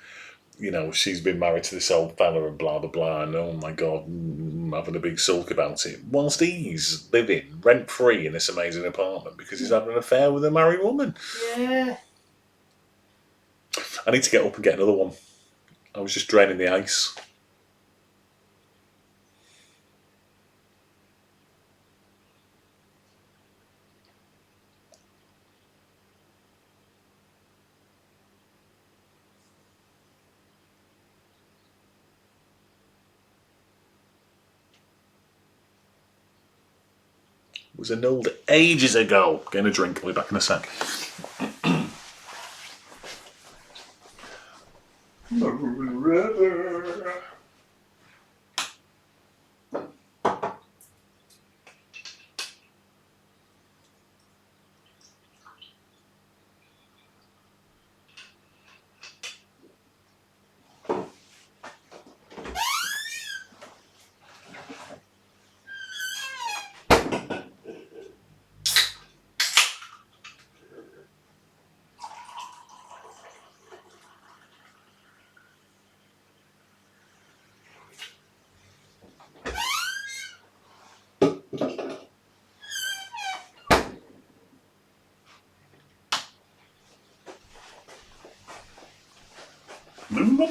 you know, she's been married to this old fella and blah, blah, blah, and oh my God, having a big sulk about it. Whilst he's living rent-free in this amazing apartment because he's having an affair with a married woman. Yeah. I need to get up and get another one. I was just draining the ice. It was annulled ages ago. Getting a drink. I'll be back in a sec.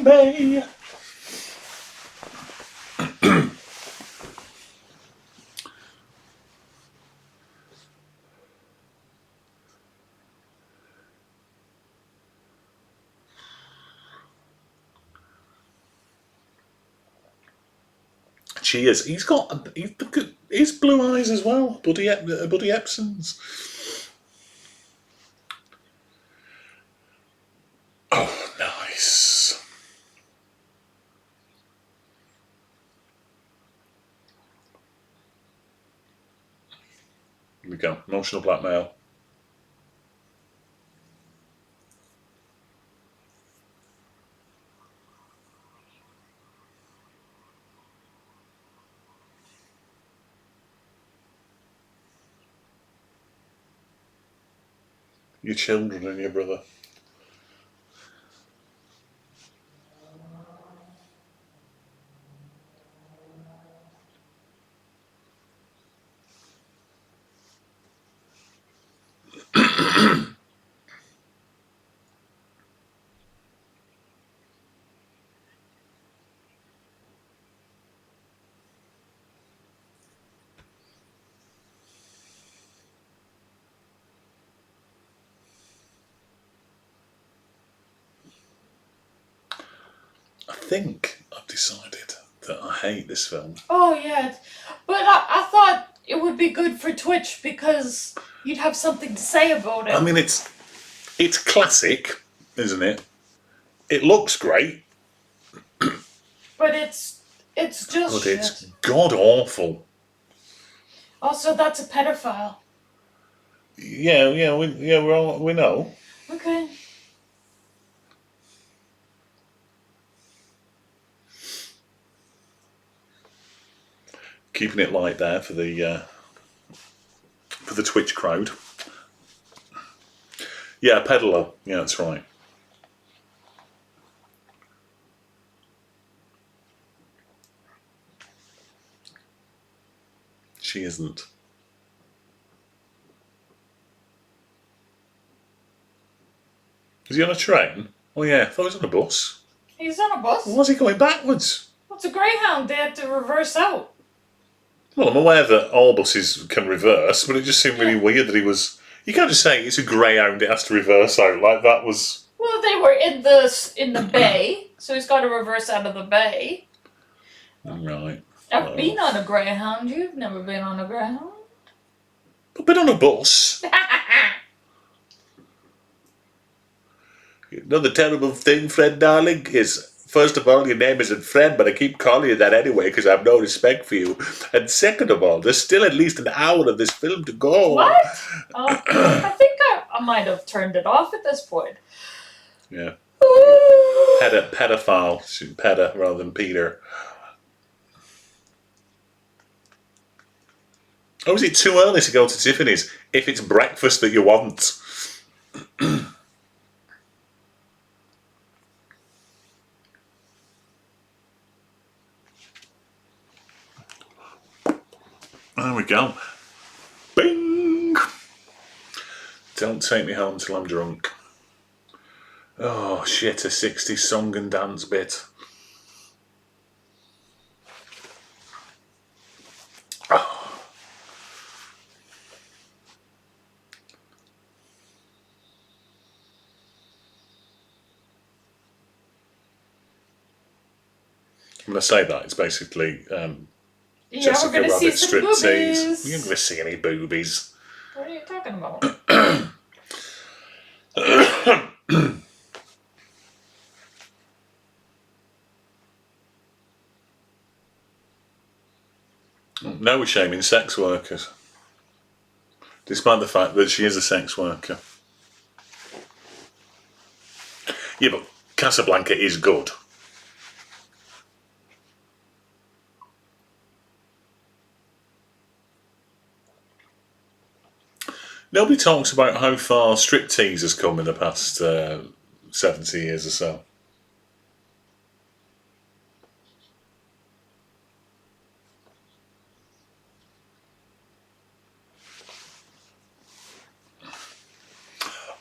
Bay. Cheers. He's got his blue eyes as well. Buddy Epson's. Oh, nice. Here we go. Emotional blackmail. Your children and your brother. I think I've decided that I hate this film. Oh yeah, but I thought it would be good for Twitch because you'd have something to say about it. I mean, it's classic, isn't it? It looks great, but it's just but shit. it's god awful. Also, that's a pedophile. Yeah, we know. Okay. Keeping it light there for the Twitch crowd. Yeah, peddler. Yeah, that's right. She isn't. Is he on a train? Oh yeah, I thought he was on a bus. He's on a bus. Why was he going backwards? What's a Greyhound? They had to reverse out. Well, I'm aware that all buses can reverse, but it just seemed really weird that he was... You can't just say it's a Greyhound, it has to reverse out. Like, that was... Well, they were in the bay, so he's got to reverse out of the bay. Right. I've been on a Greyhound. You've never been on a Greyhound? I've been on a bus. You know the terrible thing, Fred, darling, is... First of all, your name isn't Fred, but I keep calling you that anyway because I have no respect for you. And second of all, there's still at least an hour of this film to go. What? I think I might have turned it off at this point. Yeah. Pedophile. Peda rather than Peter. Or is it too early to go to Tiffany's if it's breakfast that you want? There we go. Bing! Don't take me home till I'm drunk. Oh shit, a 60s song and dance bit. Oh. I'm going to say that. It's basically Yeah, Jessica we're gonna see Rabbit some striptease. boobies. You're not going to see any boobies. What are you talking about? No, we're shaming sex workers. Despite the fact that she is a sex worker. Yeah, but Casablanca is good. Nobody talks about how far striptease has come in the past 70 years or so.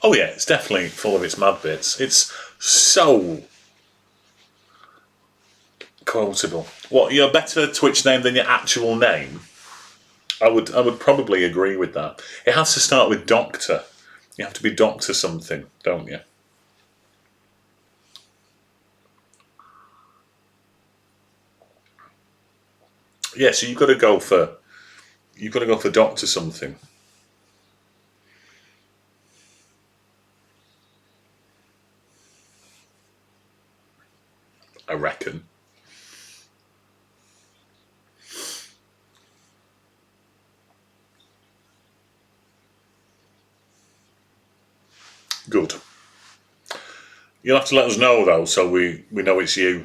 Oh yeah, it's definitely full of its mad bits. It's so quotable. What, your better Twitch name than your actual name? I would probably agree with that. It has to start with Doctor. You have to be Doctor something, don't you? Yeah, so you've got to go for Doctor something. I reckon. Good. You'll have to let us know though, so we know it's you.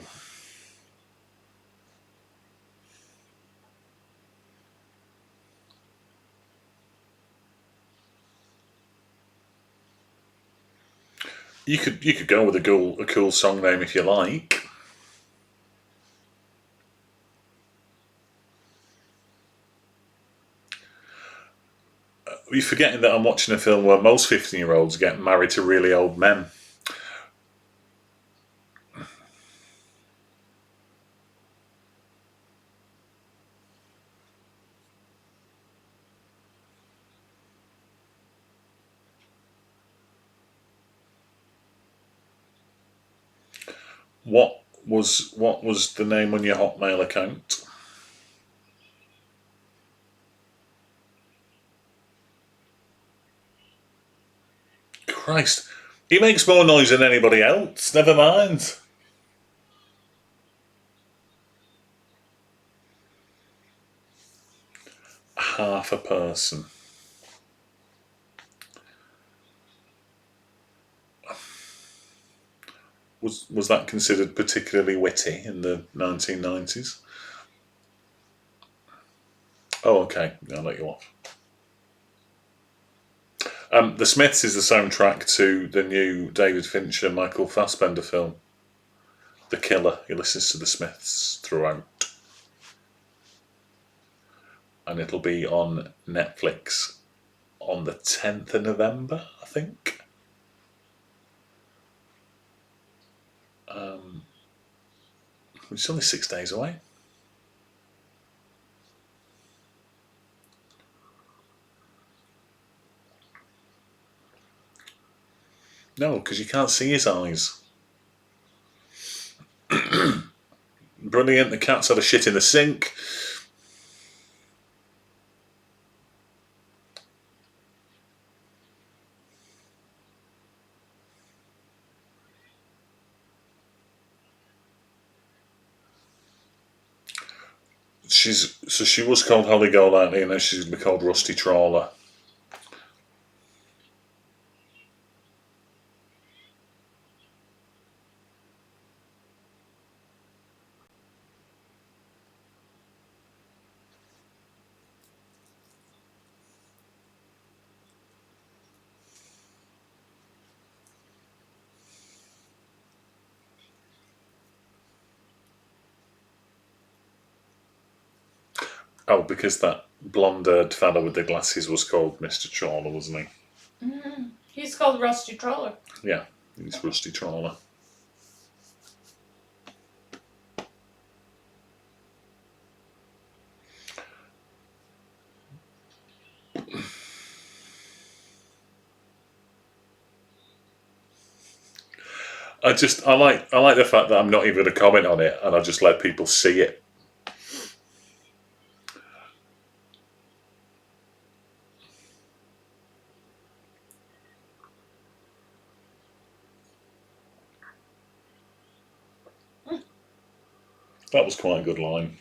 You could go with a cool song name if you like. You're forgetting that I'm watching a film where most 15-year-olds get married to really old men. What was the name on your Hotmail account? Christ, he makes more noise than anybody else. Never mind. Half a person. Was that considered particularly witty in the 1990s? Oh, okay. I'll let you off. The Smiths is the soundtrack to the new David Fincher, Michael Fassbender film, The Killer. He listens to the Smiths throughout. And it'll be on Netflix on the 10th of November, I think. It's only 6 days away. No, because you can't see his eyes. Brilliant. The cat's had a shit in the sink. She was called Holly Golightly, and now she's going to be called Rusty Trawler. Oh, because that blonde-haired fellow with the glasses was called Mr. Trawler, wasn't he? He's called Rusty Trawler. Yeah, he's Rusty Trawler. I like the fact that I'm not even going to comment on it, and I just let people see it. That was quite a good line.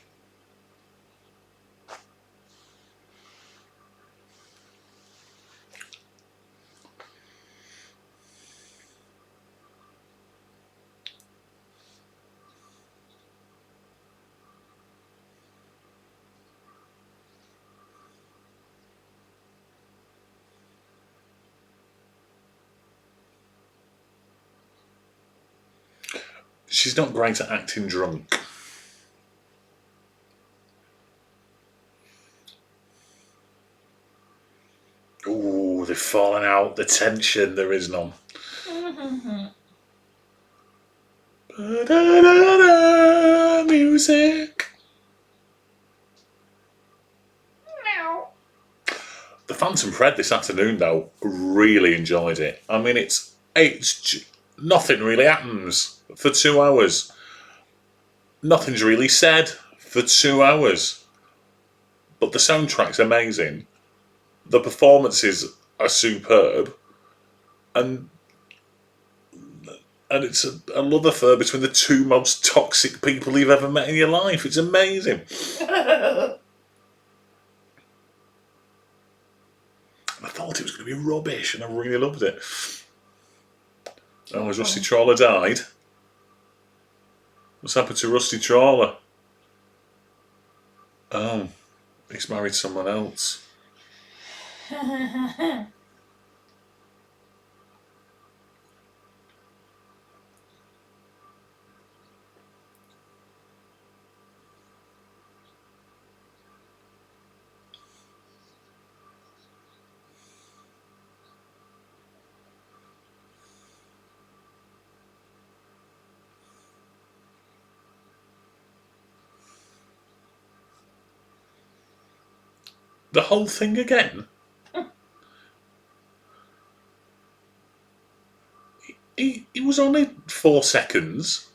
She's not great at acting drunk. Ooh, they've fallen out. The tension, there is none. Music. The Phantom Thread this afternoon, though, really enjoyed it. I mean, it's nothing really happens for 2 hours. Nothing's really said for 2 hours. But the soundtrack's amazing. The performances are superb. And it's a love affair between the two most toxic people you've ever met in your life. It's amazing. I thought it was going to be rubbish, and I really loved it. Oh, has Rusty Trawler died? What's happened to Rusty Trawler? Oh, he's married someone else. The whole thing again? It was only 4 seconds.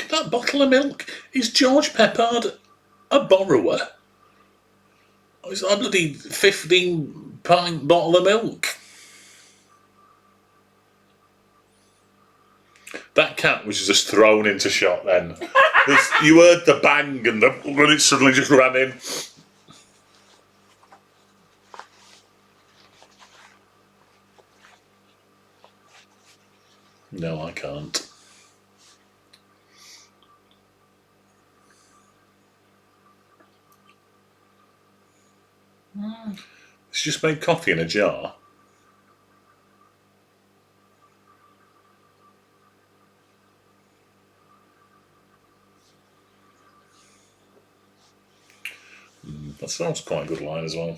That bottle of milk? Is George Peppard a borrower? It's a bloody 15-pint bottle of milk. That cat was just thrown into shot then. You heard the bang and it suddenly just ran in. No, I can't. It's just made coffee in a jar. That sounds quite a good line as well.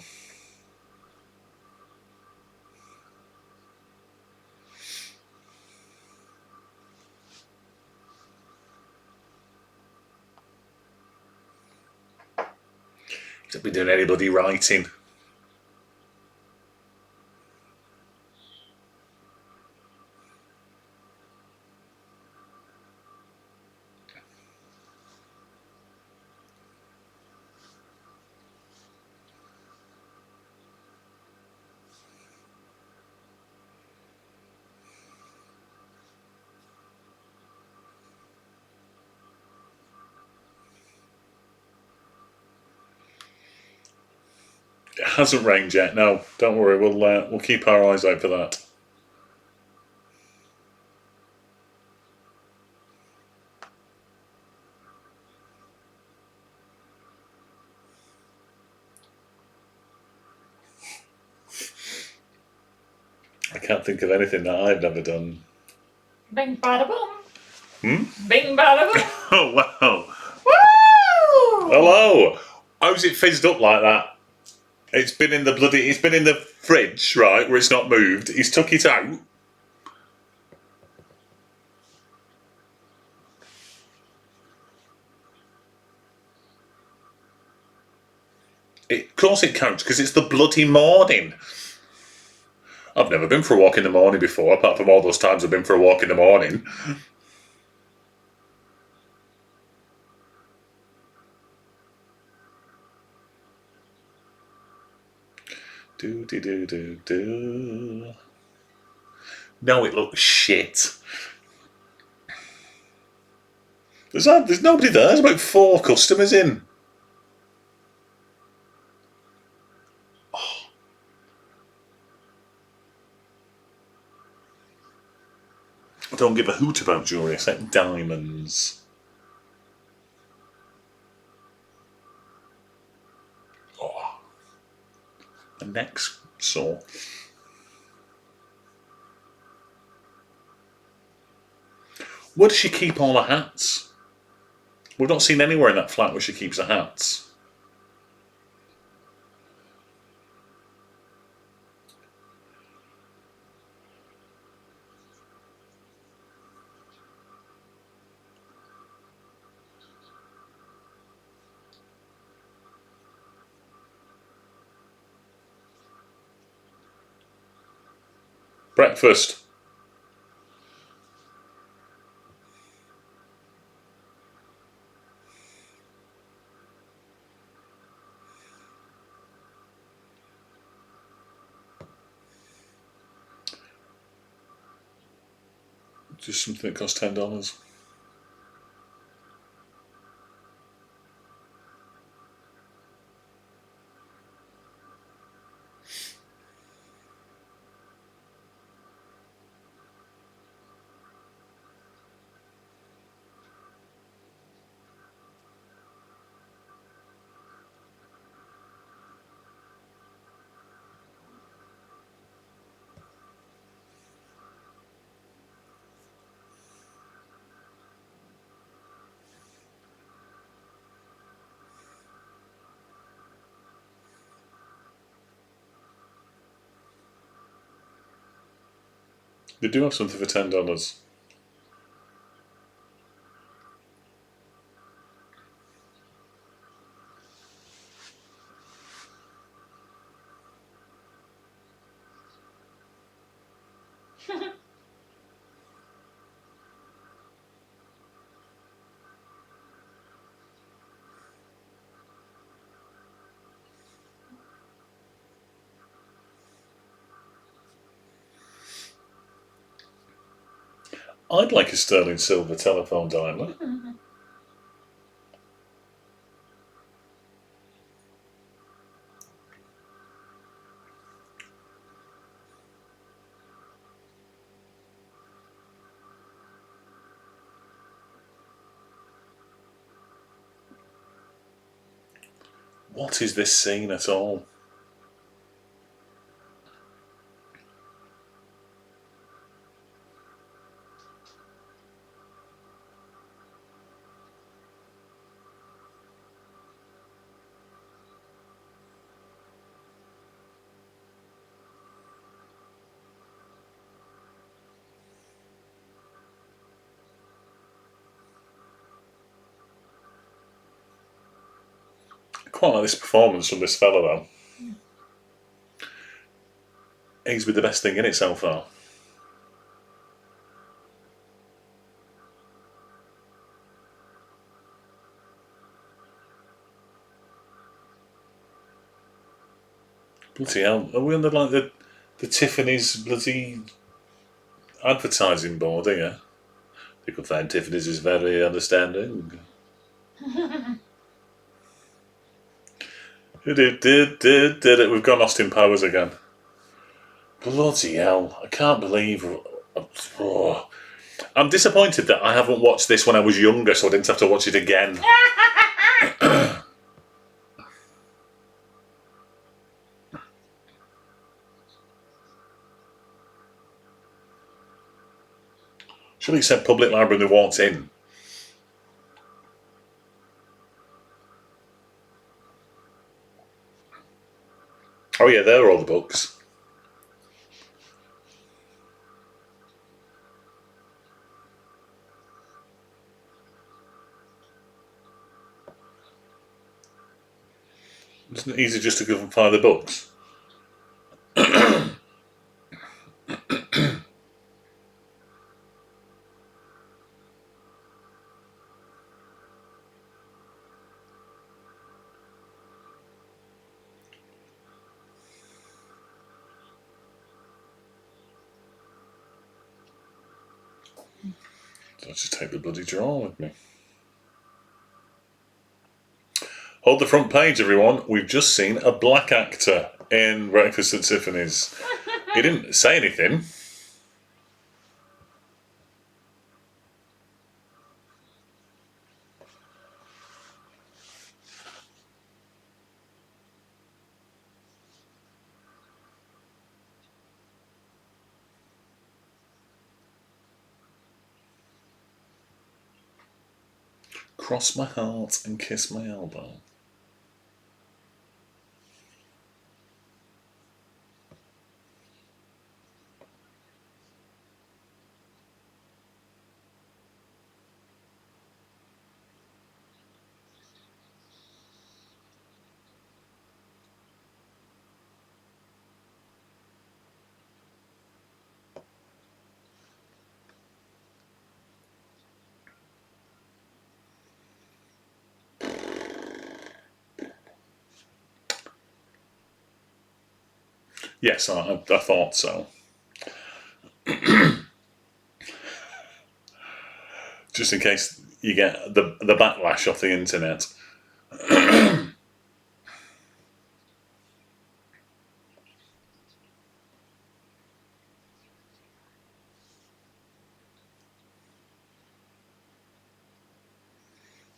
He's not been doing anybody writing. It hasn't rained yet. No, don't worry. We'll keep our eyes out for that. I can't think of anything that I've never done. Bing bada boom. Hmm? Bing bada boom. Oh, wow. Woo! Hello. How's it fizzed up like that? It's been in the fridge, right, where it's not moved. He's took it out. Of course it counts, because it's the bloody morning. I've never been for a walk in the morning before, apart from all those times I've been for a walk in the morning. Do. No, it looks shit. There's nobody there. There's about 4 customers in. Oh. I don't give a hoot about jewellery except diamonds. Oh. My neck's sore. Where does she keep all her hats? We've not seen anywhere in that flat where she keeps her hats. Breakfast. Just something that costs $10. They do have something for $10. I'd like a sterling silver telephone dialer. What is this scene at all? I quite like this performance from this fella though. He's with the best thing in it so far. Bloody hell. Are we on the Tiffany's bloody advertising board here? You could find Tiffany's is very understanding. We've gone Austin Powers again. Bloody hell. I can't believe. Oh. I'm disappointed that I haven't watched this when I was younger, so I didn't have to watch it again. Surely it said public library when they walked in. Oh yeah, there are all the books. Isn't it easy just to go and find the books? I'll just take the bloody drawer with me. Hold the front page, everyone. We've just seen a black actor in Breakfast at Tiffany's. He didn't say anything. Cross my heart and kiss my elbow. Yes, I thought so. Just in case you get the backlash off the internet.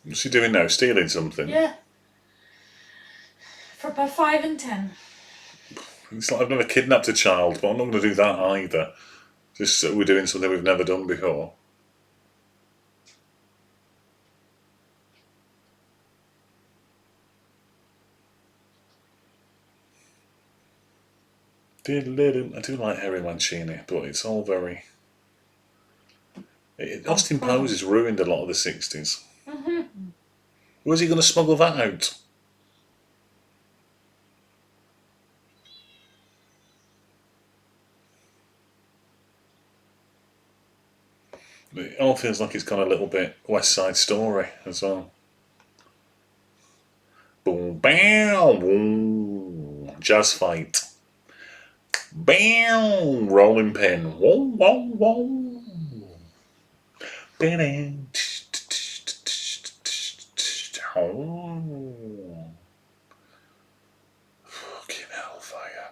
What's he doing now? Stealing something? Yeah. For about 5 and 10. It's like I've never kidnapped a child, but I'm not going to do that either. Just so we're doing something we've never done before. I do like Harry Mancini, but it's all very... Austin Powers has ruined a lot of the 60s. Mm-hmm. Where's he going to smuggle that out? It all feels like it's gone a little bit West Side Story as well. Boom, bam, boom. Jazz fight. Bam, rolling pin. Whoa, whoa, whoa. Bam. Oh. Fucking hellfire.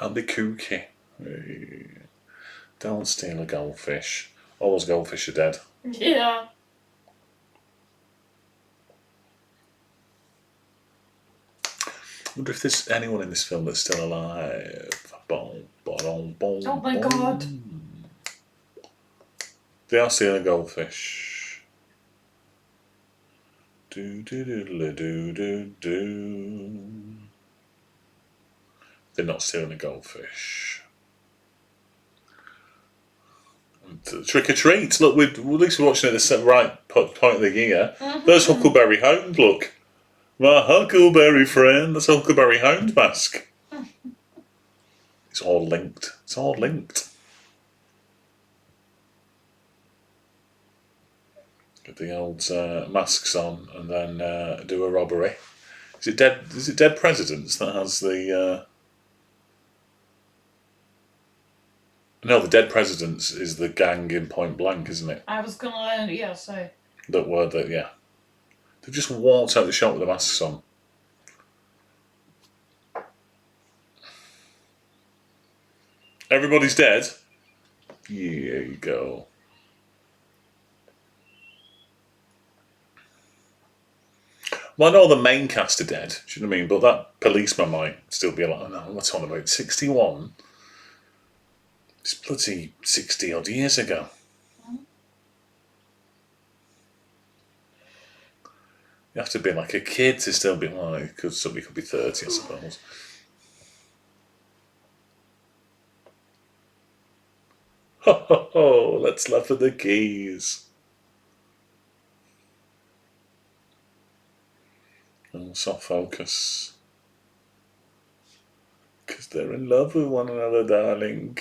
And the kooky. Don't steal a goldfish. All those goldfish are dead. Yeah. I wonder if there's anyone in this film that's still alive. Boom, boom, boom, Oh my god. They are stealing goldfish. Do do do do do do. They're not stealing a goldfish. Trick or treat! Look, at least we're watching it at the right point of the year. Mm-hmm. There's Huckleberry Hound. Look, my Huckleberry friend. That's a Huckleberry Hound mask. It's all linked. It's all linked. Get the old masks on and then do a robbery. Is it Dead Presidents that has the? No, the Dead Presidents is the gang in Point Blank, isn't it? I was gonna say. That word that They've just walked out the shop with the masks on. Everybody's dead. Here you go. Well, I know the main cast are dead, do you know what I mean? But that policeman might still be alive. No, what's on about? 61? It's bloody 60 odd years ago. You have to be like a kid to still be like, because somebody could be 30, I suppose. Ho ho ho, let's laugh at the keys. Oh, soft focus. Because they're in love with one another, darling.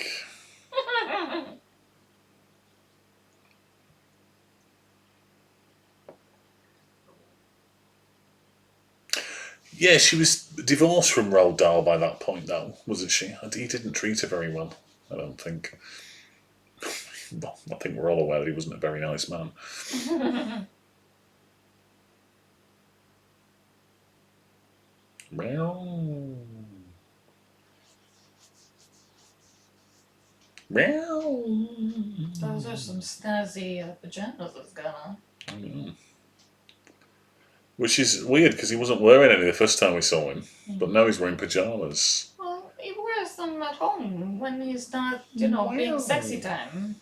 Yeah, she was divorced from Roald Dahl by that point, though, wasn't she? He didn't treat her very well, I don't think. Well, I think we're all aware that he wasn't a very nice man. Meow. Meow. Those are some snazzy pajamas that's going on. Mm. Which is weird because he wasn't wearing any the first time we saw him, but now he's wearing pajamas. Well, he wears them at home when he's not, being sexy time.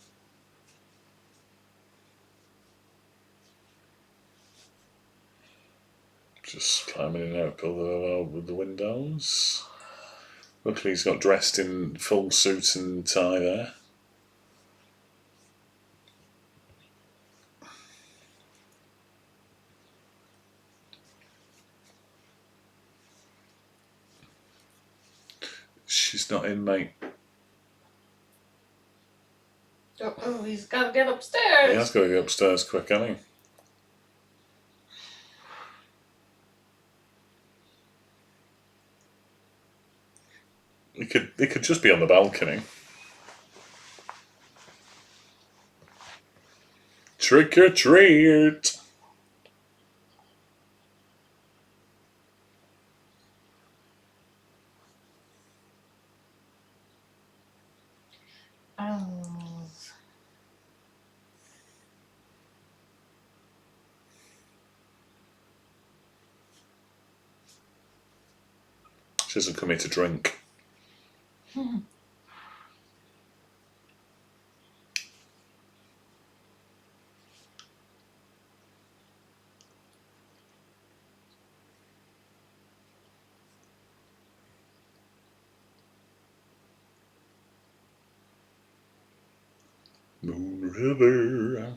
Just climbing in and out of the windows. Luckily, he's got dressed in full suit and tie there. She's not in, mate. Oh, he's got to get upstairs. He has got to get upstairs quick, hasn't he? He could just be on the balcony. Trick or treat. Owls. She doesn't come here to drink. Moon River.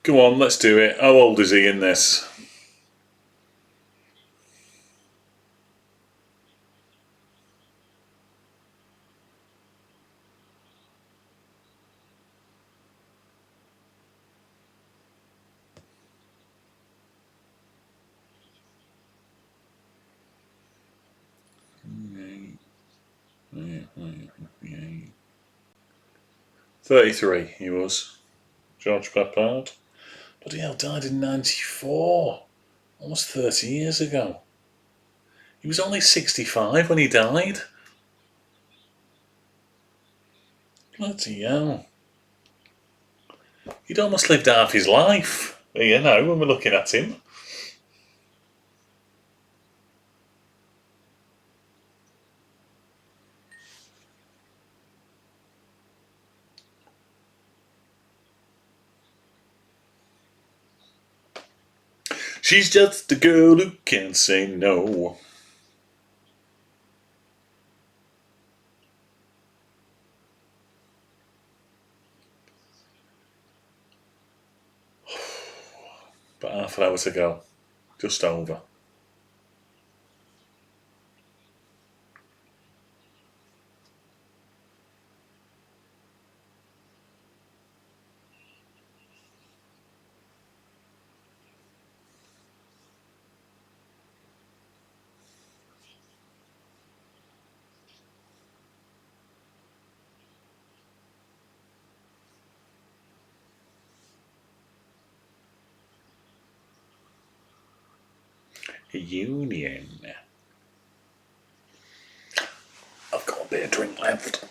Go on, let's do it. How old is he in this? Yeah. 33 he was. George Peppard. Bloody hell, died in 94. Almost 30 years ago. He was only 65 when he died. Bloody hell. He'd almost lived half his life, when we're looking at him. She's just a girl who can't say no. But half an hour to go. Just over. Union. I've got a bit of drink left.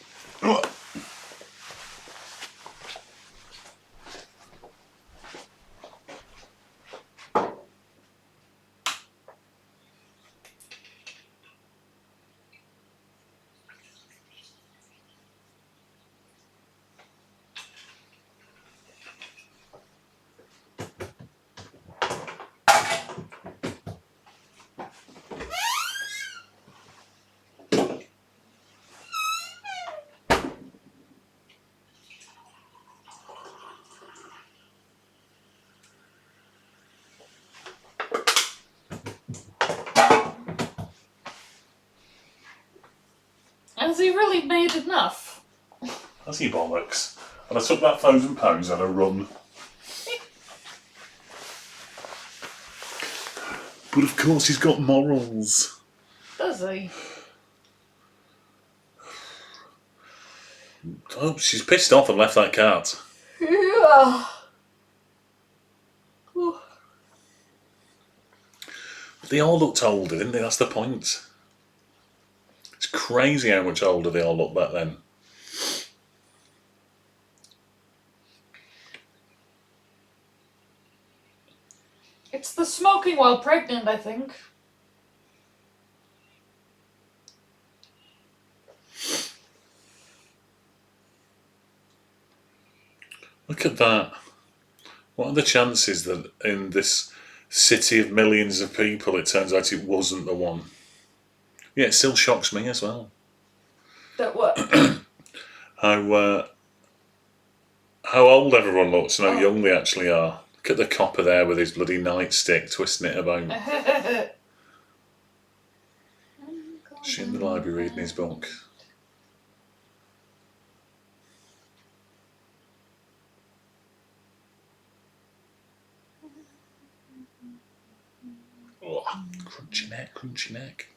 Has he really made enough? Has he bollocks? And I took that £1,000 and a run. But of course he's got morals. Does he? Oh, she's pissed off and left that cart. Yeah. They all looked older, didn't they? That's the point. It's crazy how much older they all looked back then. It's the smoking while pregnant, I think. Look at that. What are the chances that in this city of millions of people it turns out it wasn't the one? Yeah, it still shocks me as well. That what? How old everyone looks and how Oh. young they actually are. Look at the copper there with his bloody nightstick twisting it about. She's in the library reading his book. Oh, crunchy neck, crunchy neck.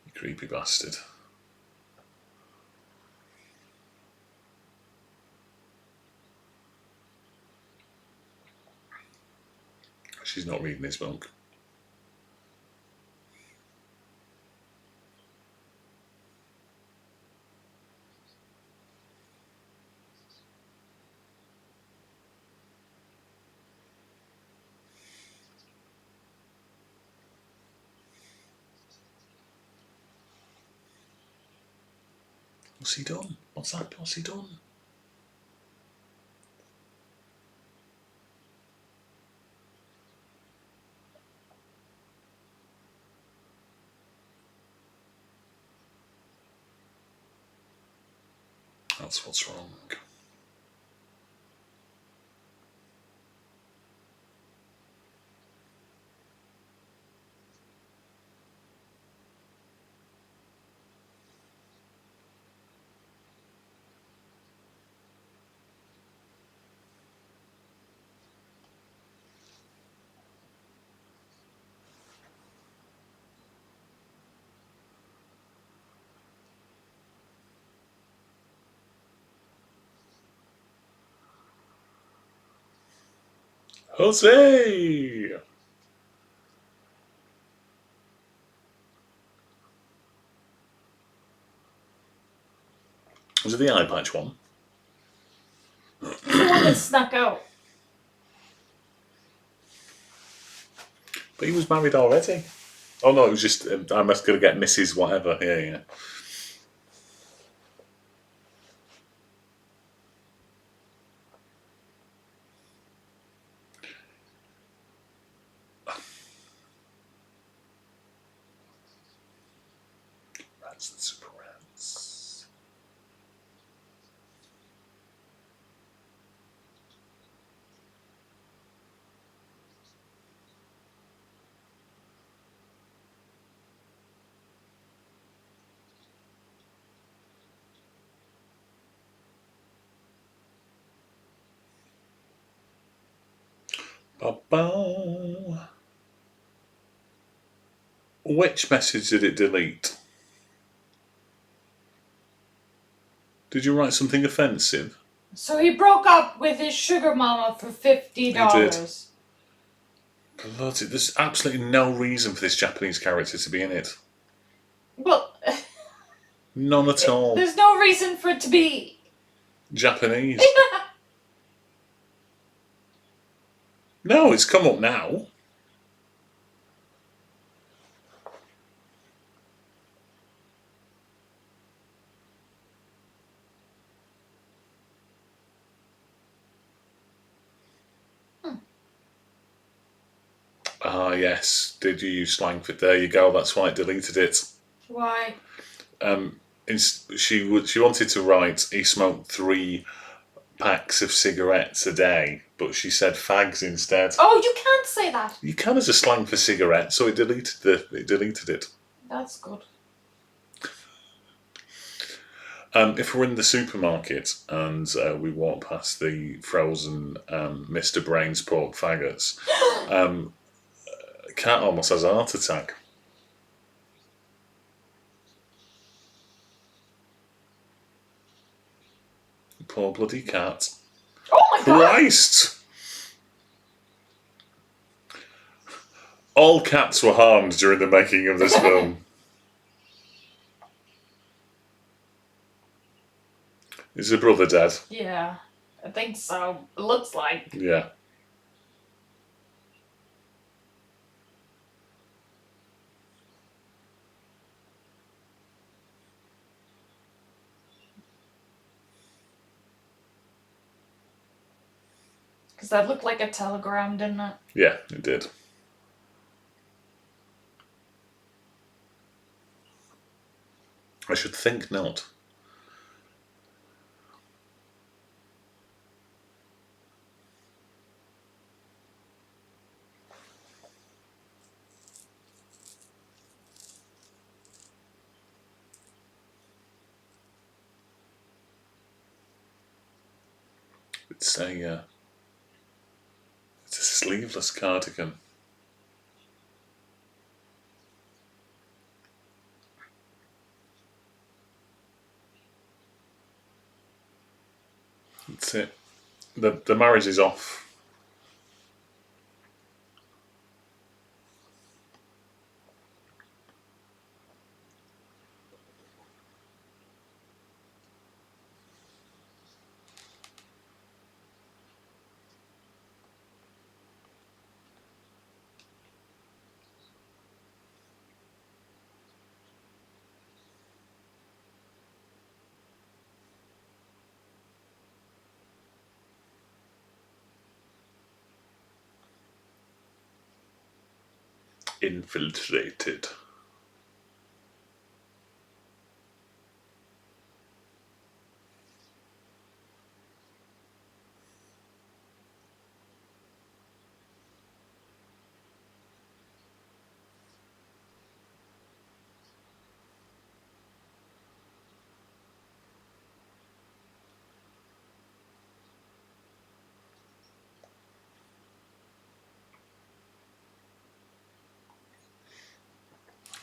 You creepy bastard. She's not reading his book. What's he done? What's that posse done? That's what's wrong. Jose! Was it the eye patch one? He's the one that snuck out. But he was married already. Oh no, it was just, I must go to get Mrs. whatever. Yeah. Rats and super rats. Ba-ba. Which message did it delete? Did you write something offensive? So he broke up with his sugar mama for $50. Bloody, there's absolutely no reason for this Japanese character to be in it. Well, None at all. there's no reason for it to be Japanese. No, it's come up now. Ah, yes. Did you use slang for? There you go. That's why it deleted it. Why? She wanted to write. He smoked 3 packs of cigarettes a day, but she said fags instead. Oh, you can't say that. You can as a slang for cigarettes, so it deleted it. That's good. If we're in the supermarket and we walk past the frozen Mr. Brains pork faggots, cat almost has a heart attack. Poor bloody cat. Oh my god! Christ! All cats were harmed during the making of this film. Is your brother dead? Yeah, I think so. It looks like. Yeah. Because that looked like a telegram, didn't it? Yeah, it did. I should think not. It's a sleeveless cardigan. That's it. The marriage is off. Infiltrated.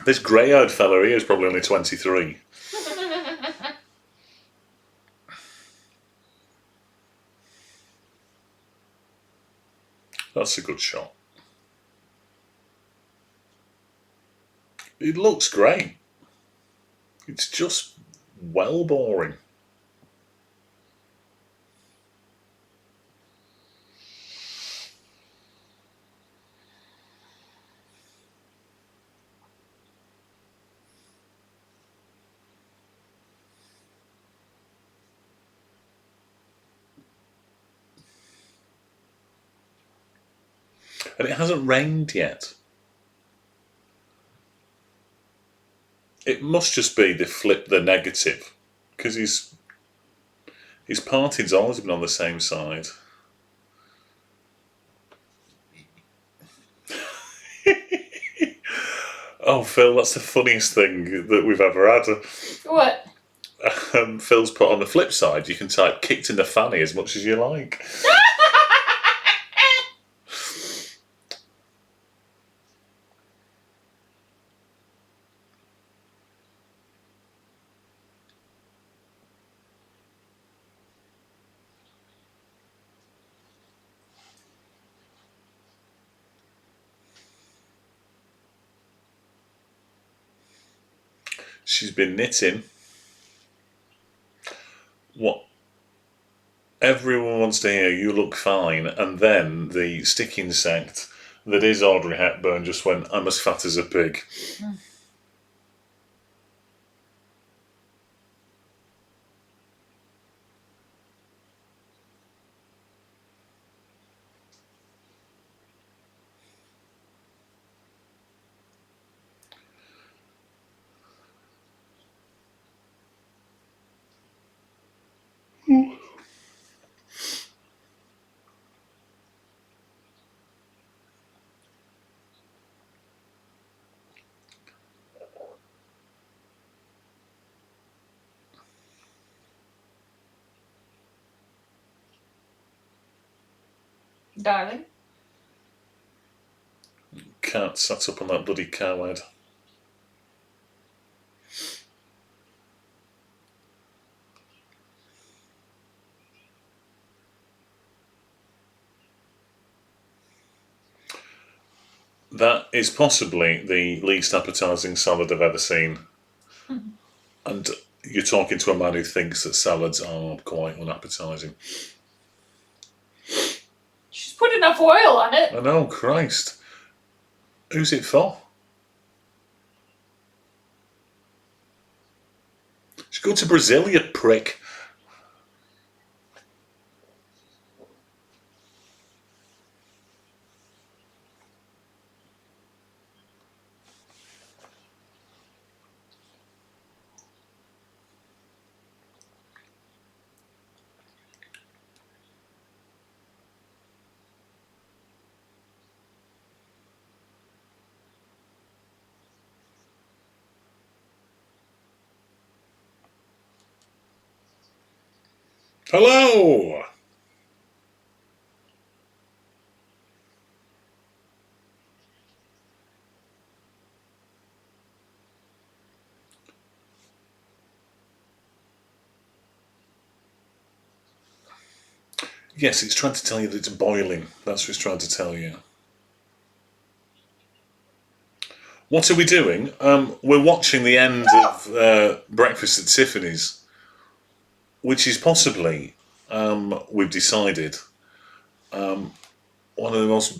This grey-eyed fella here is probably only 23. That's a good shot. It looks great. It's just well boring. And it hasn't rained yet. It must just be they flip the negative, because his parting's always been on the same side. Oh, Phil, that's the funniest thing that we've ever had. What? Phil's put on the flip side, you can type kicked in the fanny as much as you like. She's been knitting. What? Everyone wants to hear you look fine, and then the stick insect that is Audrey Hepburn just went, I'm as fat as a pig. Darling. Cat sat up on that bloody cowhead. That is possibly the least appetising salad I've ever seen. And you're talking to a man who thinks that salads are quite unappetising. She's put enough oil on it. I know, Christ. Who's it for? Should go to Brazil, you prick. Hello! Yes, it's trying to tell you that it's boiling. That's what it's trying to tell you. What are we doing? We're watching the end of Breakfast at Tiffany's, which is possibly, we've decided, one of the most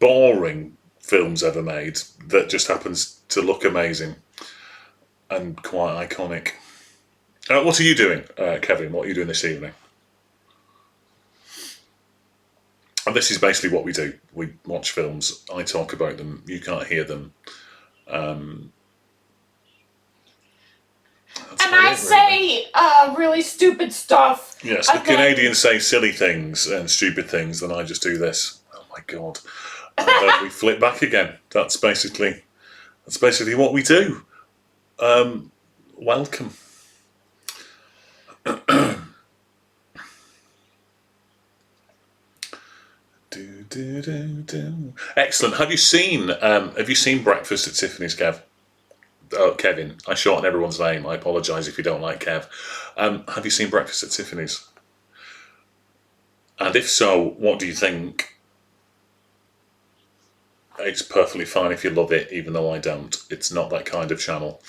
boring films ever made that just happens to look amazing and quite iconic. What are you doing, Kevin? What are you doing this evening? And this is basically what we do. We watch films. I talk about them. You can't hear them. And I say really stupid stuff. Yes, the Canadians say silly things and stupid things, and I just do this. Oh my God. And then we flip back again. That's basically what we do. Welcome. Excellent. Have you seen Breakfast at Tiffany's, Kev? Oh, Kevin. I shorten everyone's name. I apologise if you don't like Kev. Have you seen Breakfast at Tiffany's? And if so, what do you think? It's perfectly fine if you love it, even though I don't. It's not that kind of channel.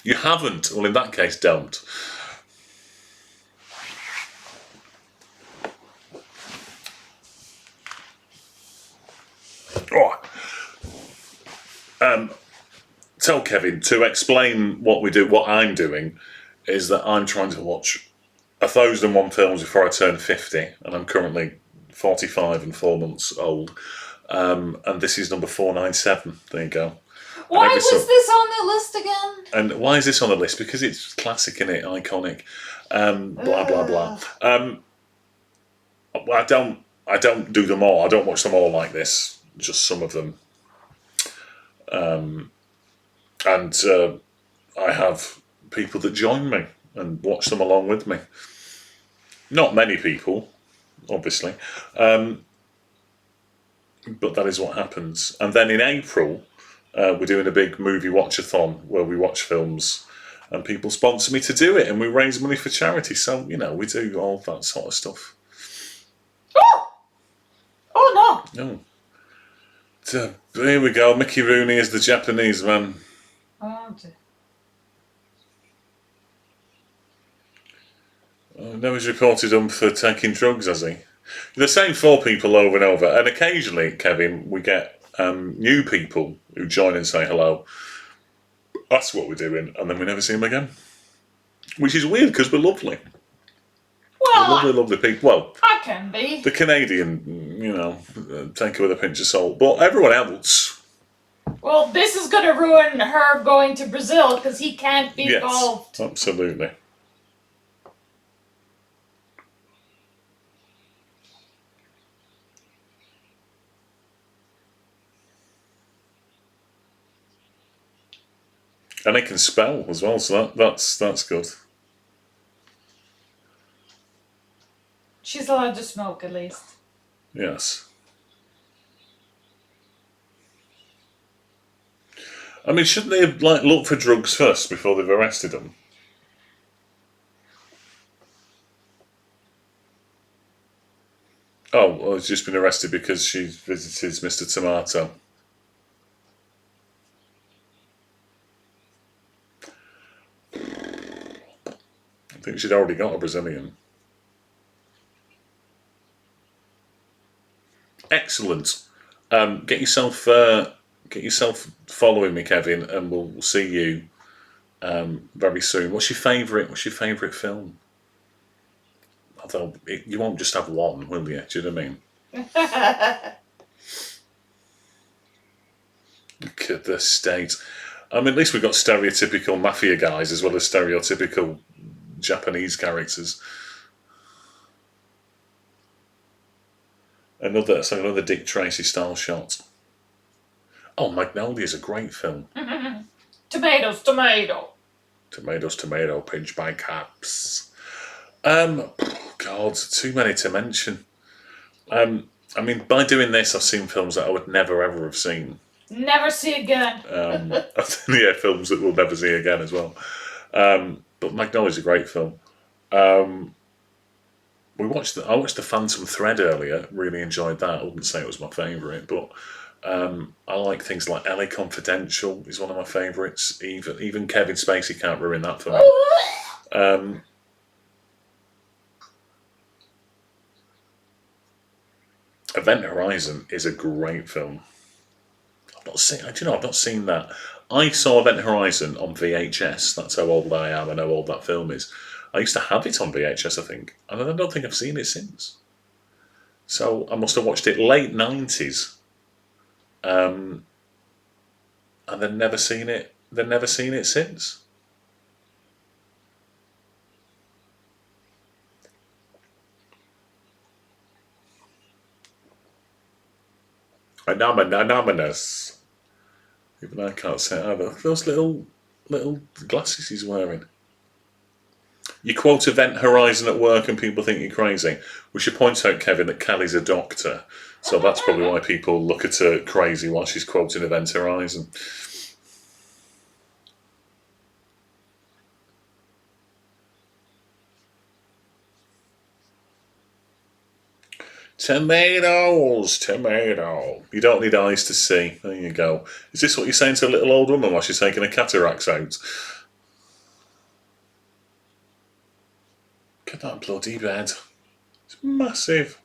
You haven't? Well, in that case, don't. Tell Kevin to explain what we do. What I'm doing is that I'm trying to watch 1,001 films before I turn 50, and I'm currently 45 and 4 months old. And this is number 497. There you go. Why was this on the list again? And why is this on the list? Because it's classic, innit? Iconic. Blah blah blah. I don't do them all. I don't watch them all like this. Just some of them. And I have people that join me and watch them along with me. Not many people, obviously, but that is what happens. And then in April, we're doing a big movie watch-a-thon where we watch films, and people sponsor me to do it, and we raise money for charity. So we do all that sort of stuff. Oh no! No. So, here we go. Mickey Rooney is the Japanese man. Oh dear. Now he's reported him for taking drugs, has he? The same 4 people over and over. And occasionally, Kevin, we get new people who join and say hello. That's what we're doing. And then we never see them again. Which is weird because we're lovely. Well, we're lovely people. Well, I can be. The Canadian, take it with a pinch of salt. But everyone else... Well, this is going to ruin her going to Brazil because he can't be involved. Yes, absolutely. And it can spell as well, so that's good. She's allowed to smoke, at least. Yes. I mean, shouldn't they have looked for drugs first before they've arrested him? Oh, well, he's just been arrested because she visited Mr. Tomato. I think she'd already got a Brazilian. Excellent. Get yourself following me, Kevin, and we'll see you very soon. What's your favourite film? Although you won't just have one, will you? Do you know what I mean? Look at the state. I mean, at least we've got stereotypical mafia guys as well as stereotypical Japanese characters. Another Dick Tracy style shot. Oh, Magnolia is a great film. Tomatoes, tomato. Tomatoes, tomato, pinched by caps. God, too many to mention. I mean, by doing this, I've seen films that I would never ever have seen. Never see again. Yeah, films that we'll never see again as well. But Magnolia's a great film. I watched the Phantom Thread earlier. Really enjoyed that. I wouldn't say it was my favourite, but I like things like LA Confidential is one of my favourites. Even Kevin Spacey can't ruin that for me. Event Horizon is a great film. I've not seen that. I saw Event Horizon on VHS. That's how old I am and how old that film is. I used to have it on VHS, I think, and I don't think I've seen it since. So I must have watched it late 90s, and then never seen it. Since. Anonymous. Even I can't say it either. Those little glasses he's wearing. You quote Event Horizon at work and people think you're crazy. We should point out, Kevin, that Callie's a doctor. So that's probably why people look at her crazy while she's quoting Event Horizon. Tomatoes, tomato. You don't need eyes to see. There you go. Is this what you're saying to a little old woman while she's taking her cataracts out? Look at that bloody bed. It's massive.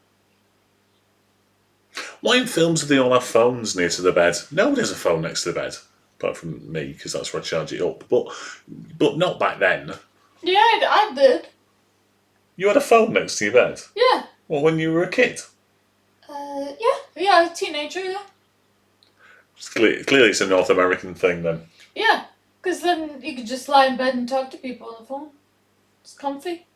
Why in films do they all have phones near to the bed? Nobody has a phone next to the bed. Apart from me, because that's where I charge it up. But not back then. Yeah, I did. You had a phone next to your bed? Yeah. Well, when you were a kid? Yeah, a teenager, yeah. Clearly it's a North American thing then. Yeah, because then you could just lie in bed and talk to people on the phone. It's comfy.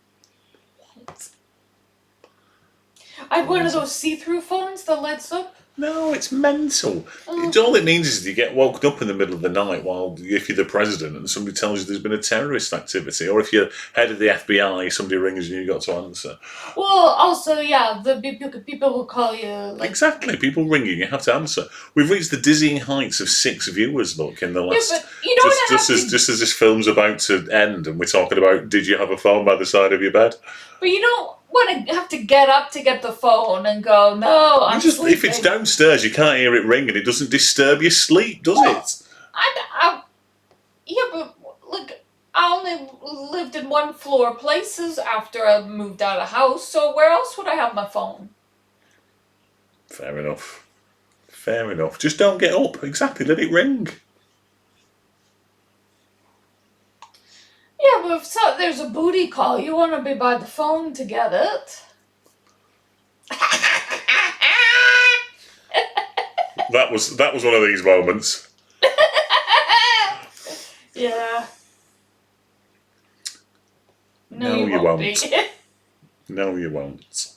I had one of those see-through phones that lights up. No, it's mental. All it means is that you get woken up in the middle of the night if you're the president and somebody tells you there's been a terrorist activity, or if you're head of the FBI, somebody rings you and you've got to answer. Well, also, yeah, the people will call you. Exactly, people ring you have to answer. We've reached the dizzying heights of 6 viewers, look, in the last... Yeah, but you know just as this film's about to end and we're talking about, did you have a phone by the side of your bed? But you don't want to have to get up to get the phone and go, no, I'm sleeping. If it's downstairs, you can't hear it ring and it doesn't disturb your sleep, does it? Yeah, but look, I only lived in one-floor places after I moved out of house, so where else would I have my phone? Fair enough. Just don't get up. Exactly, let it ring. Yeah, but if there's a booty call, you want to be by the phone to get it. That was one of these moments. Yeah. No, you won't. Be. No, you won't.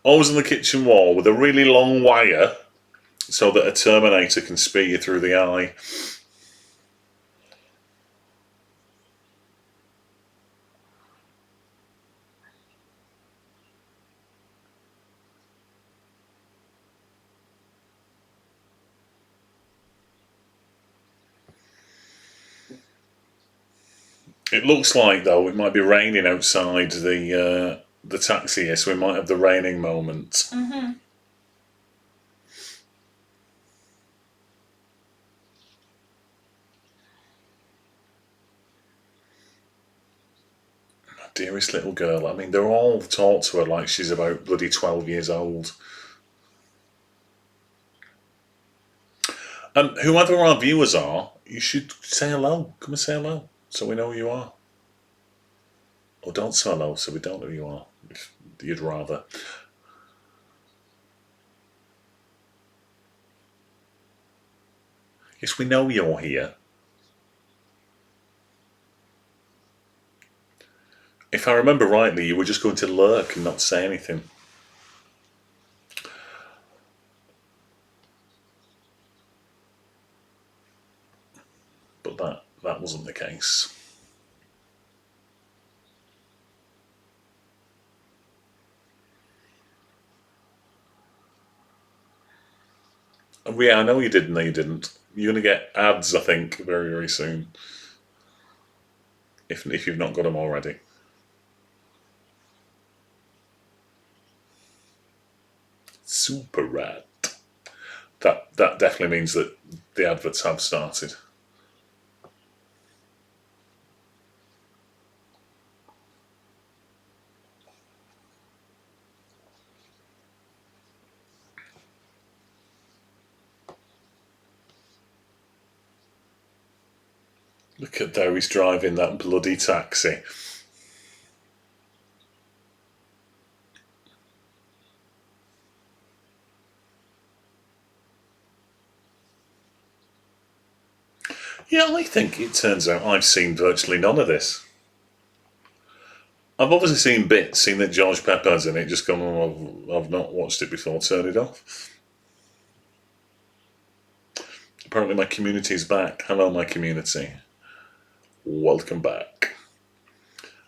Always on the kitchen wall with a really long wire so that a Terminator can spear you through the eye. It looks like, though, it might be raining outside the taxi here, so we might have the raining moment. Mm-hmm. Dearest little girl. I mean, they're all talk to her like she's about bloody 12 years old. And whoever our viewers are, you should say hello. Come and say hello, so we know who you are. Or don't say hello, so we don't know who you are, if you'd rather. Yes, we know you're here. If I remember rightly, you were just going to lurk and not say anything. But that wasn't the case. Yeah, I know you didn't. No, you didn't. You're going to get ads, I think, very, very soon. If you've not got them already. Super rad. That definitely means that the adverts have started. Look at there, he's driving that bloody taxi. Yeah, I think it turns out I've seen virtually none of this. I've obviously seen bits, seen that George Pepper's in it, just gone, oh, I've not watched it before, turn it off. Apparently my community's back. Hello, my community. Welcome back.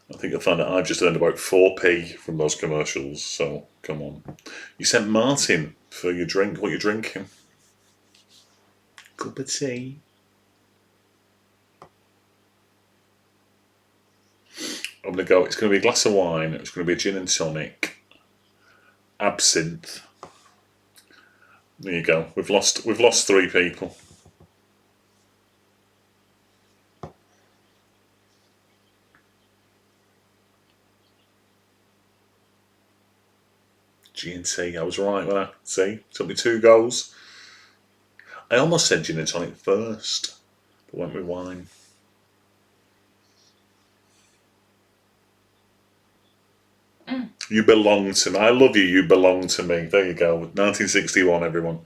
I think you'll find that I've just earned about 4p from those commercials, so come on. You sent Martin for your drink. What you're drinking? Cup of tea. I'm going to go, it's going to be a glass of wine, it's going to be a gin and tonic, absinthe. There you go. We've lost 3 people. G&T, I was right when I see. Took me 2 goals. I almost said gin and tonic first, but went with wine. You belong to me. I love you. You belong to me. There you go. 1961, everyone.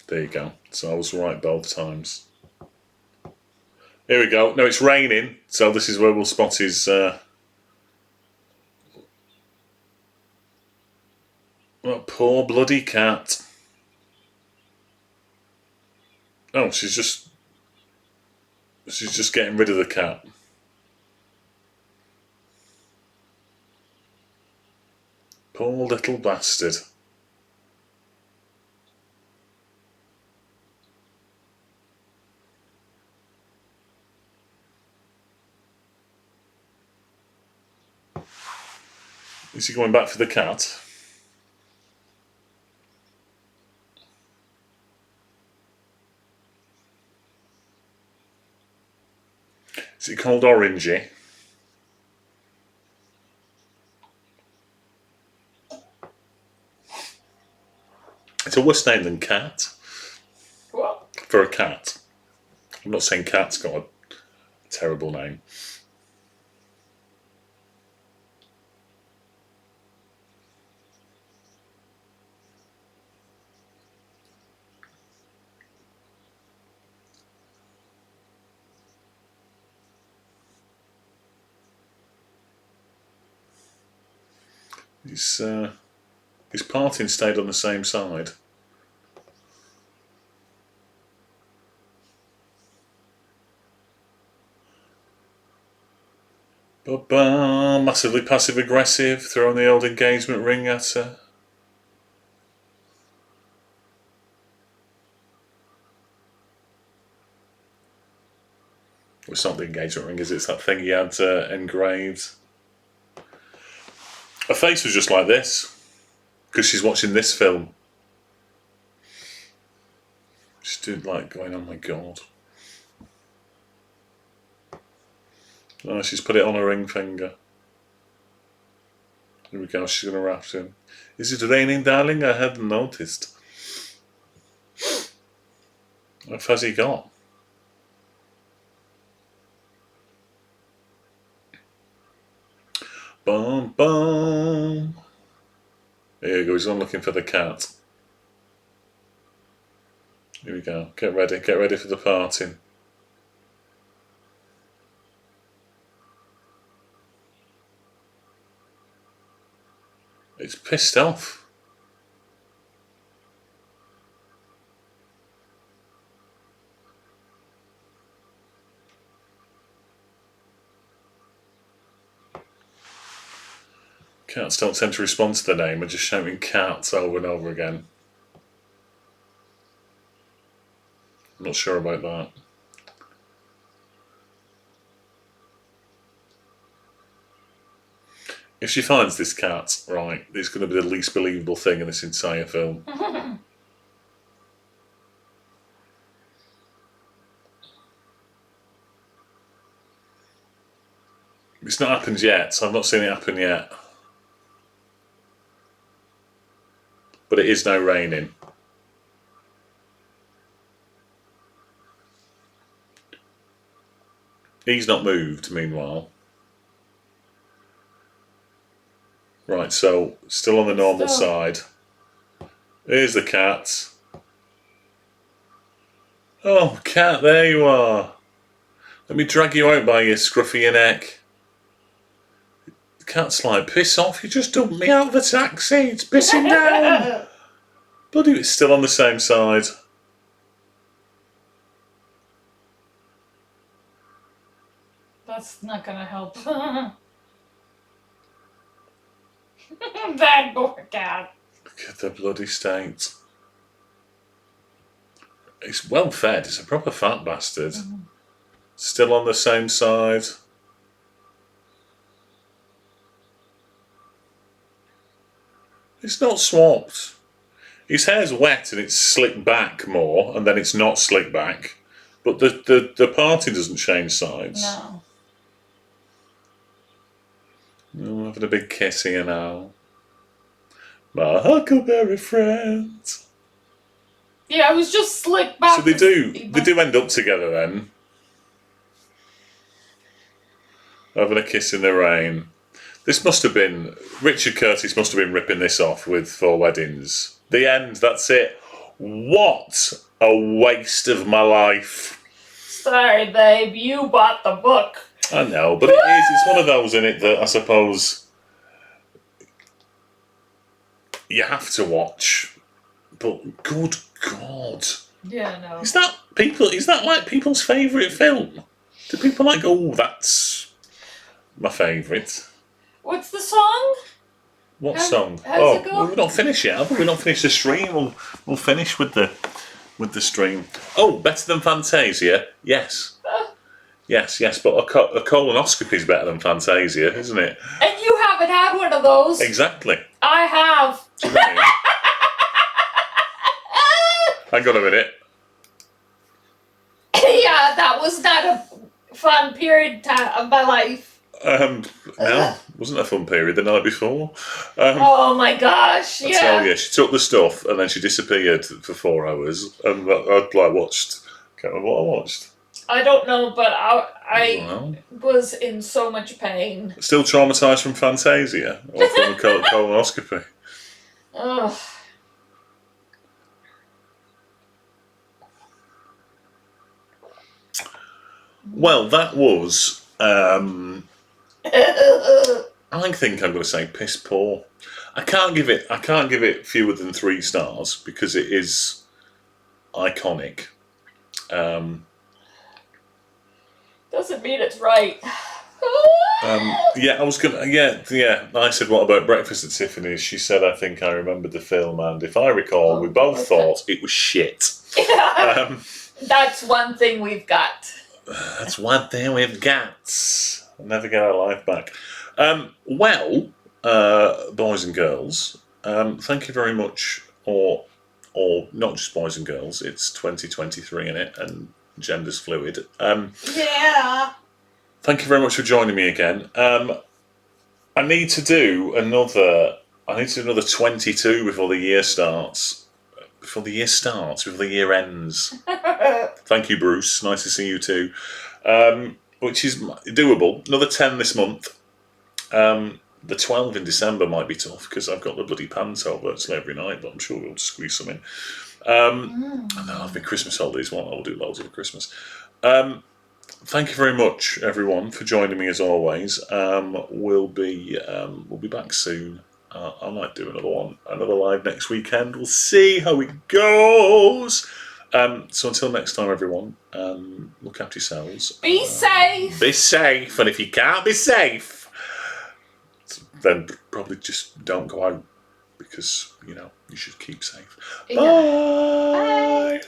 There you go. So I was right both times. Here we go. No, it's raining, so this is where we'll spot his. Oh, poor bloody cat. Oh, she's just getting rid of the cat. Poor little bastard. Is he going back for the cat? Is it called Orangey? It's a worse name than cat. What? For a cat. I'm not saying cat's got a terrible name. His parting stayed on the same side. Massively passive aggressive, throwing the old engagement ring at her. It's not the engagement ring, is it? It's that thing he had engraved. Her face was just like this, because she's watching this film. She's doing like going, oh my god. Oh, she's put it on her ring finger. Here we go, she's going to wrap him. Is it raining, darling? I hadn't noticed. What has he got? Boom, boom. Here you go, he's on looking for the cat. Here we go, get ready for the parting. It's pissed off. Cats don't tend to respond to the name and just shouting cats over and over again. I'm not sure about that. If she finds this cat, right, it's going to be the least believable thing in this entire film. It's not happened yet, so I've not seen it happen yet. But it is now raining. He's not moved, meanwhile. Right, so still on the normal side. Here's the cat. Oh, cat, there you are. Let me drag you out by your scruffy neck. The cat's like, piss off, you just dumped me out of the taxi. It's pissing down. Bloody, it's still on the same side. That's not gonna help. That poor cat. Look at the bloody state. It's well fed, it's a proper fat bastard. Still on the same side. It's not swapped. His hair's wet and it's slicked back more, and then it's not slicked back. But the party doesn't change sides. No. Oh, having a big kiss here now. My Huckleberry friend. Yeah, it was just slick back. So they do end up together then. Having a kiss in the rain. This must have been, Richard Curtis must have been ripping this off with Four Weddings. The end, that's it. What a waste of my life. Sorry, babe, you bought the book. I know, but it is. It's one of those in it that I suppose you have to watch. But good God. Yeah, no. Is that like people's favourite film? Do people like, oh, that's my favourite? What's the song? What song? How's it go? Well, we're not finished yet, have we? We're not finished the stream. We'll finish with the stream. Oh, better than Fantasia? Yes. Yes, but a colonoscopy is better than Fantasia, isn't it? And you haven't had one of those. Exactly. I have. Hang on a minute. Yeah, that was not a fun period of my life. No, wasn't a fun period the night before. Oh my gosh, yeah. I tell you, she took the stuff and then she disappeared for 4 hours, and I watched. Can't remember what I watched. I don't know, but I was in so much pain. Still traumatised from Fantasia or from a colonoscopy. Ugh. Well, that was. I think I'm going to say piss poor. I can't give it fewer than 3 stars because it is iconic. Doesn't mean it's right. Yeah, I was gonna. Yeah. I said, "What about Breakfast at Tiffany's?" She said, "I think I remembered the film, and if I recall, we both thought it was shit." That's one thing we've got. That's one thing we've got. We'll never get our life back. Well, boys and girls, thank you very much, or not just boys and girls. It's 2023 in it, and gender's fluid. Yeah. Thank you very much for joining me again. I need to do another. I need to do another 22 before the year starts. Before the year ends. Thank you, Bruce. Nice to see you too. Which is doable. Another 10 this month. The 12 in December might be tough because I've got the bloody pants out virtually every night, but I'm sure we'll squeeze some in. And then I'll have my Christmas holidays. Well, I'll do loads over Christmas. Thank you very much, everyone, for joining me as always. We'll be back soon. I might do another live next weekend. We'll see how it goes. So until next time, everyone, look after yourselves. Be safe. Be safe, and if you can't be safe, then probably just don't go out because you should keep safe. Yeah. Bye. Bye.